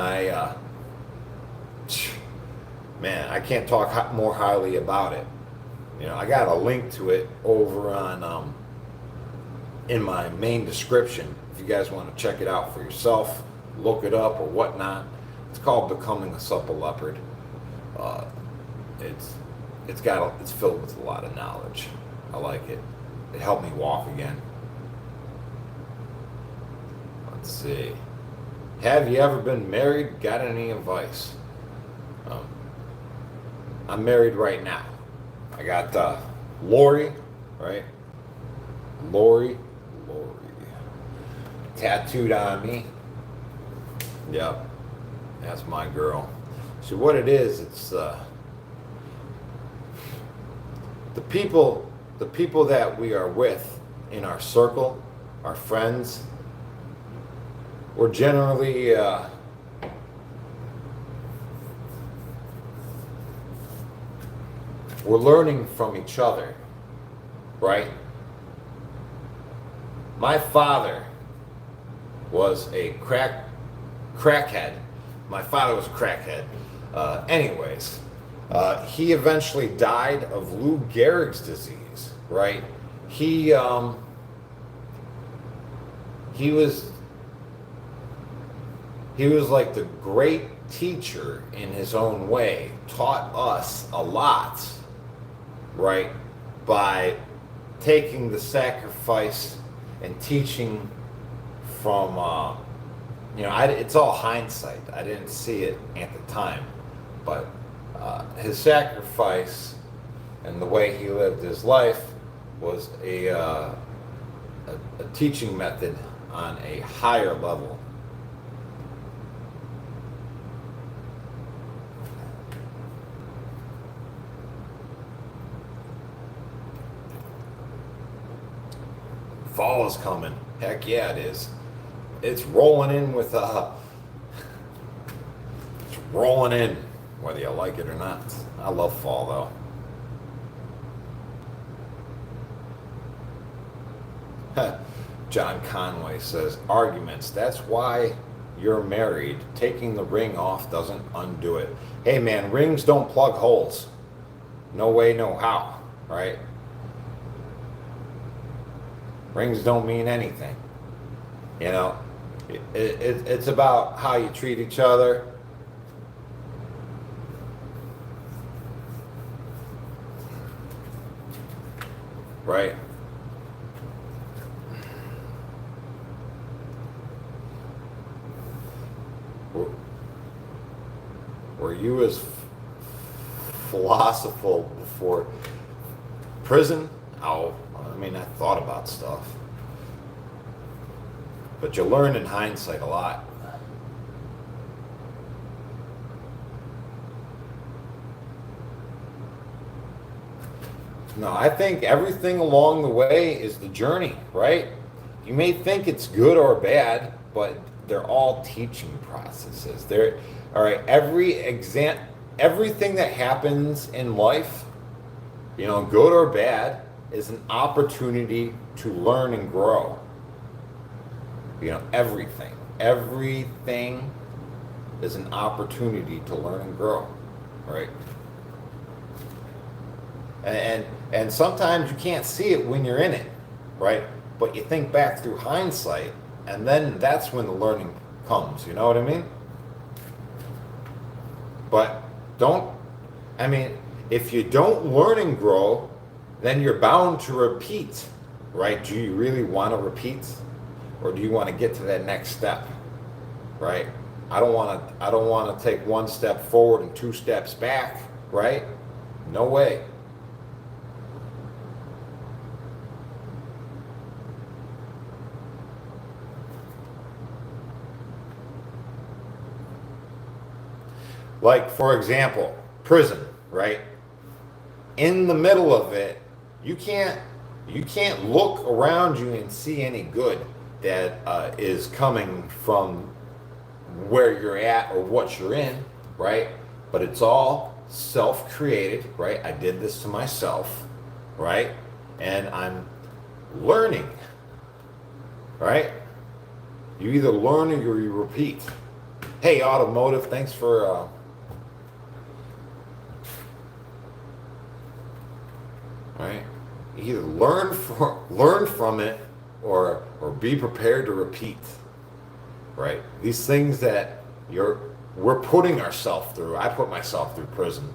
man, I can't talk more highly about it. You know, I got a link to it over on in my main description. If you guys want to check it out for yourself, look it up or whatnot. It's called Becoming a Supple Leopard. It's filled with a lot of knowledge. I like it. It helped me walk again. Let's see. Have you ever been married? Got any advice? I'm married right now. I got Lori, right? Lori, tattooed on me. Yep, that's my girl. So what it is, it's the people that we are with in our circle, our friends. We're generally we're learning from each other, right? My father was a crackhead. My father was a crackhead. Anyways, he eventually died of Lou Gehrig's disease, right? He was like the great teacher in his own way, taught us a lot, right? By taking the sacrifice and teaching from, it's all hindsight. I didn't see it at the time, but his sacrifice and the way he lived his life was a teaching method on a higher level. Fall is coming. Heck yeah, it is. It's rolling in with it's rolling in, whether you like it or not. I love fall though. John Conway says, arguments. That's why you're married. Taking the ring off doesn't undo it. Hey man, rings don't plug holes. No way, no how, right? Rings don't mean anything. You know, it's about how you treat each other. Right? Were you as philosophical before prison? Oh, I mean, I thought about stuff. But you learn in hindsight a lot. No, I think everything along the way is the journey, right? You may think it's good or bad, but they're all teaching processes. All right, everything that happens in life, you know, good or bad, is an opportunity to learn and grow. You know, everything is an opportunity to learn and grow, right? And sometimes you can't see it when you're in it, right? But you think back through hindsight, and then that's when the learning comes, you know what I mean? But if you don't learn and grow, then you're bound to repeat, right? Do you really want to repeat? Or do you want to get to that next step, right? I don't want to take one step forward and 2 steps back, right? No way. Like, for example, prison, right? In the middle of it, you can't look around you and see any good that is coming from where you're at or what you're in, right? But it's all self-created, right? I did this to myself, right? And I'm learning, right? You either learn or you repeat. Hey, Automotive, thanks for right? Either learn from it or be prepared to repeat. Right? These things that we're putting ourselves through. I put myself through prison.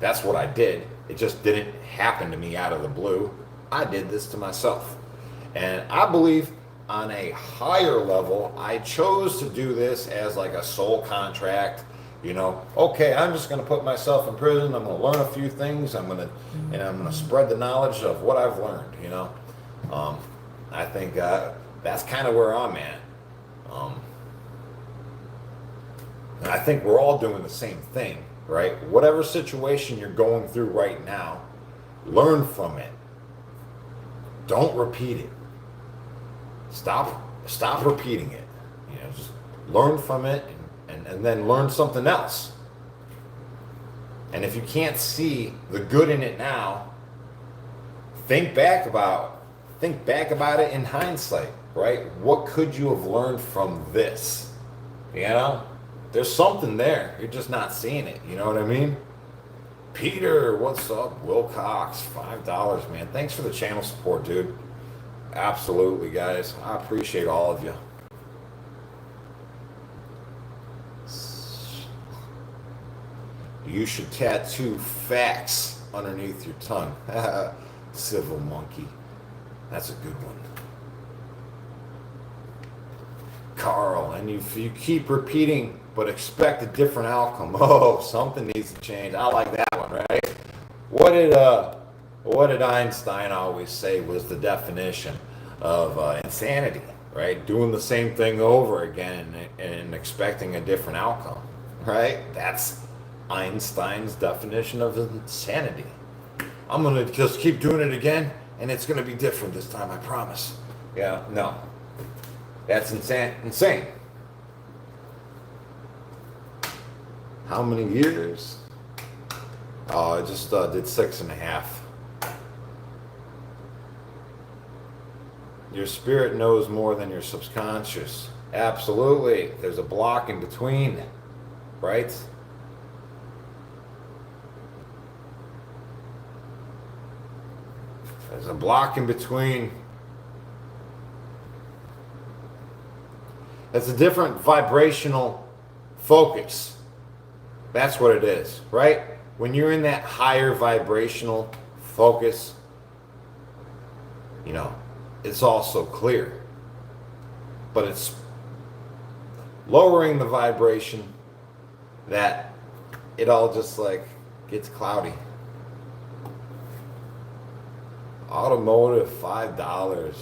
That's what I did. It just didn't happen to me out of the blue. I did this to myself. And I believe on a higher level, I chose to do this as like a soul contract. You know, okay, I'm just going to put myself in prison. I'm going to learn a few things. I'm going to spread the knowledge of what I've learned. You know, I think that's kind of where I'm at. And I think we're all doing the same thing, right? Whatever situation you're going through right now, learn from it. Don't repeat it. Stop repeating it. You know, just learn from it and then learn something else. And if you can't see the good in it now, think back about it in hindsight, right? What could you have learned from this? You know? There's something there. You're just not seeing it. You know what I mean? Peter, what's up? Will Cox, $5, man. Thanks for the channel support, dude. Absolutely, guys. I appreciate all of you. You should tattoo facts underneath your tongue. Civil monkey. That's a good one. Carl, and you keep repeating but expect a different outcome. Oh, something needs to change. I like that one, right? What did Einstein always say was the definition of insanity, right? Doing the same thing over again and expecting a different outcome, right? That's Einstein's definition of insanity. I'm gonna just keep doing it again, and it's gonna be different this time, I promise. Yeah, no. That's insane. How many years? Oh, I just did 6.5. Your spirit knows more than your subconscious. Absolutely. There's a block in between, right? There's a block in between. It's a different vibrational focus. That's what it is, right? When you're in that higher vibrational focus, you know, it's also clear. But it's lowering the vibration that it all just like gets cloudy. Automotive, $5.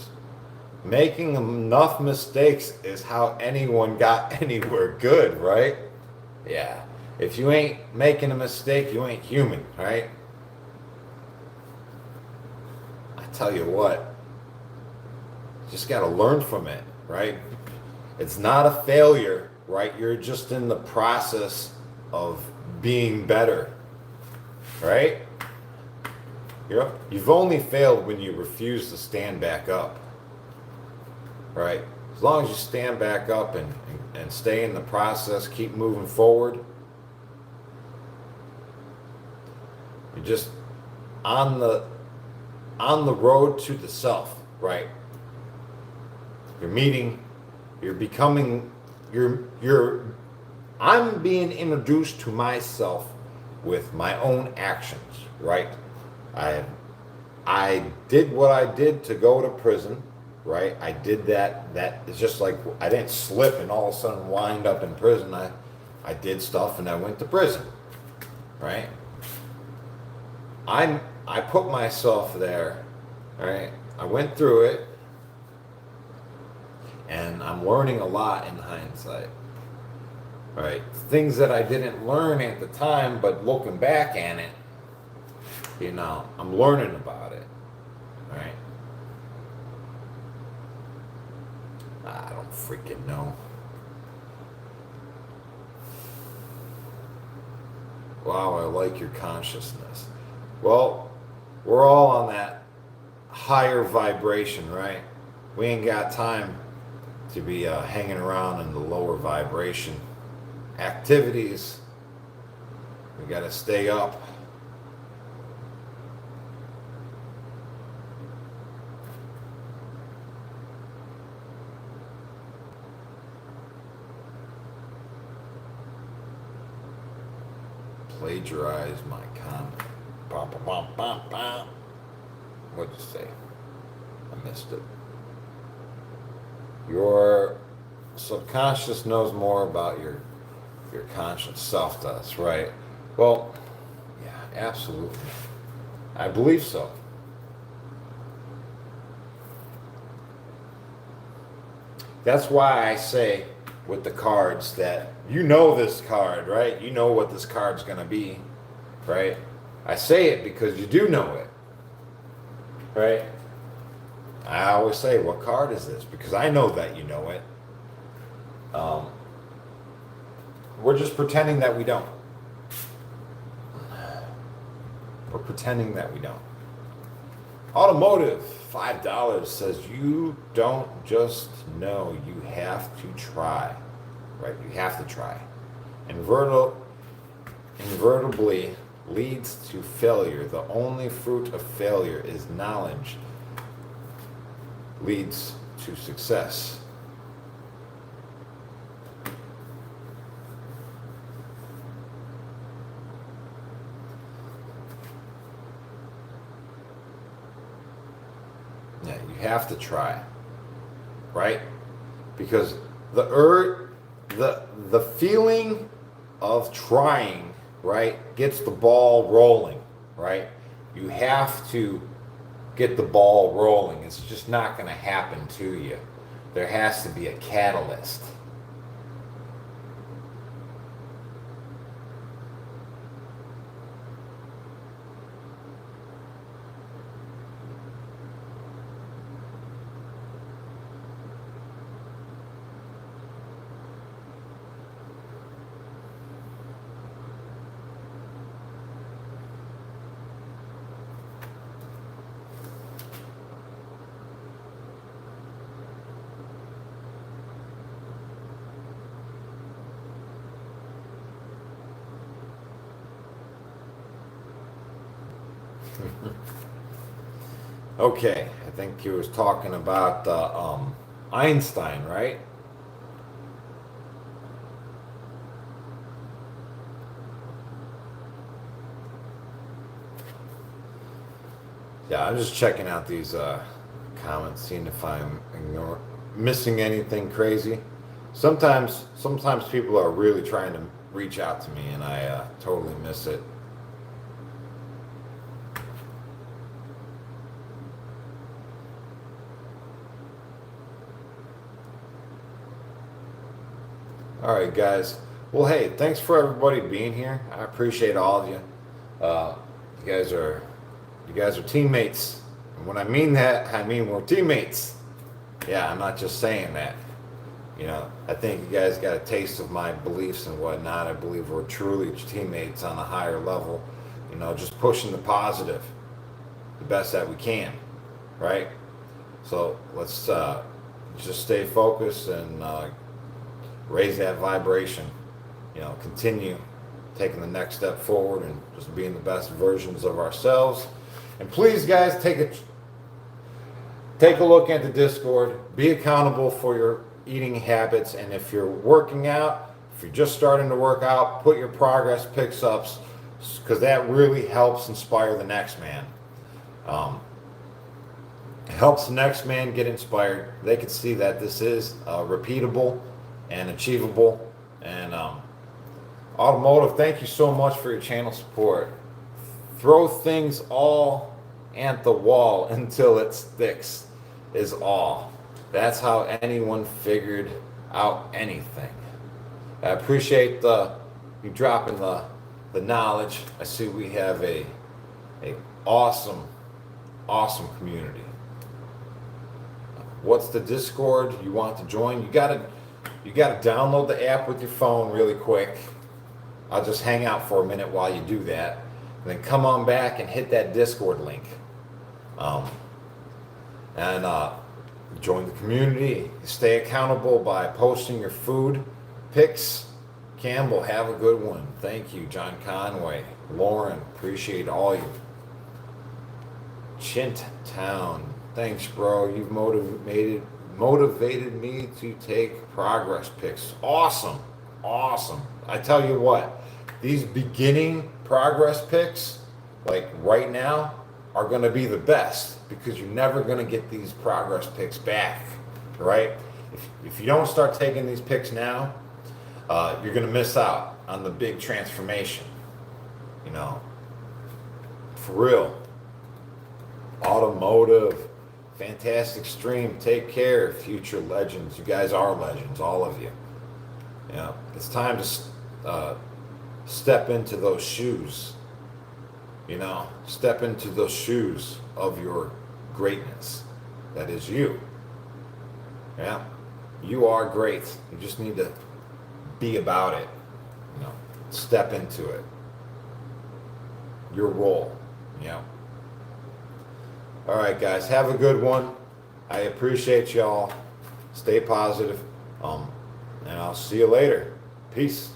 Making enough mistakes is how anyone got anywhere good, right? Yeah. If you ain't making a mistake, you ain't human, right? I tell you what, just got to learn from it, right? It's not a failure, right? You're just in the process of being better, right? You've only failed when you refuse to stand back up, right? As long as you stand back up and stay in the process, keep moving forward, you're just on the road to the self, right? I'm being introduced to myself with my own actions, right? I did what I did to go to prison, right? I did that. That is just like, I didn't slip and all of a sudden wind up in prison. I did stuff and I went to prison, right? I put myself there, right? I went through it, and I'm learning a lot in hindsight. right? Things that I didn't learn at the time, but looking back at it, you know, I'm learning about it, right? I don't freaking know. Wow, I like your consciousness. Well, we're all on that higher vibration, right? We ain't got time to be hanging around in the lower vibration activities. We got to stay up. Plagiarize my comment. Bum, bum, bum, bum, bum. What'd you say? I missed it. Your subconscious knows more about your conscious self does, right? Well, yeah, absolutely. I believe so. That's why I say with the cards that you know this card, right? You know what this card's going to be, right? I say it because you do know it, right? I always say, what card is this? Because I know that you know it. We're just pretending that we don't. We're pretending that we don't. Automotive, $5 says you don't just know, you have to try. Right? You have to try. Invertibly leads to failure. The only fruit of failure is knowledge. Leads to success. Yeah, you have to try, right? Because the feeling of trying, right, gets the ball rolling, right? You have to get the ball rolling. It's just not going to happen to you. There has to be a catalyst. Okay, I think he was talking about Einstein, right? Yeah, I'm just checking out these comments, seeing if I'm missing anything crazy. Sometimes people are really trying to reach out to me, and I totally miss it. All right, guys. Well, hey, thanks for everybody being here. I appreciate all of you. You guys are teammates. And when I mean that, I mean we're teammates. Yeah, I'm not just saying that. You know, I think you guys got a taste of my beliefs and whatnot. I believe we're truly teammates on a higher level. You know, just pushing the positive, the best that we can, right? So let's just stay focused and raise that vibration. You know, continue taking the next step forward and just being the best versions of ourselves. And please, guys, take a look at the Discord. Be accountable for your eating habits, and if you're working out, if you're just starting to work out, put your progress pics up, because that really helps inspire the next man. It helps the next man get inspired. They can see that this is repeatable and achievable. And Automotive, thank you so much for your channel support. Throw things all at the wall until it sticks is all. That's how anyone figured out anything. I appreciate you dropping the knowledge. I see we have a awesome community. What's the Discord you want to join? You gotta download the app with your phone really quick. I'll just hang out for a minute while you do that, and then come on back and hit that Discord link, and join the community. Stay accountable by posting your food pics. Campbell, have a good one. Thank you, John Conway, Lauren. Appreciate all you. Chint Town. Thanks, bro. You've motivated me to take progress pics. Awesome. I tell you what, these beginning progress pics, like right now, are going to be the best because you're never going to get these progress pics back, right? If you don't start taking these pics now, you're going to miss out on the big transformation. You know, for real. Automotive. Fantastic stream. Take care, future legends. You guys are legends, all of you. You know, it's time to step into those shoes. You know, step into those shoes of your greatness. That is you. Yeah, you are great. You just need to be about it. You know, step into it. Your role. You know. All right, guys, have a good one. I appreciate y'all. Stay positive. And I'll see you later. Peace.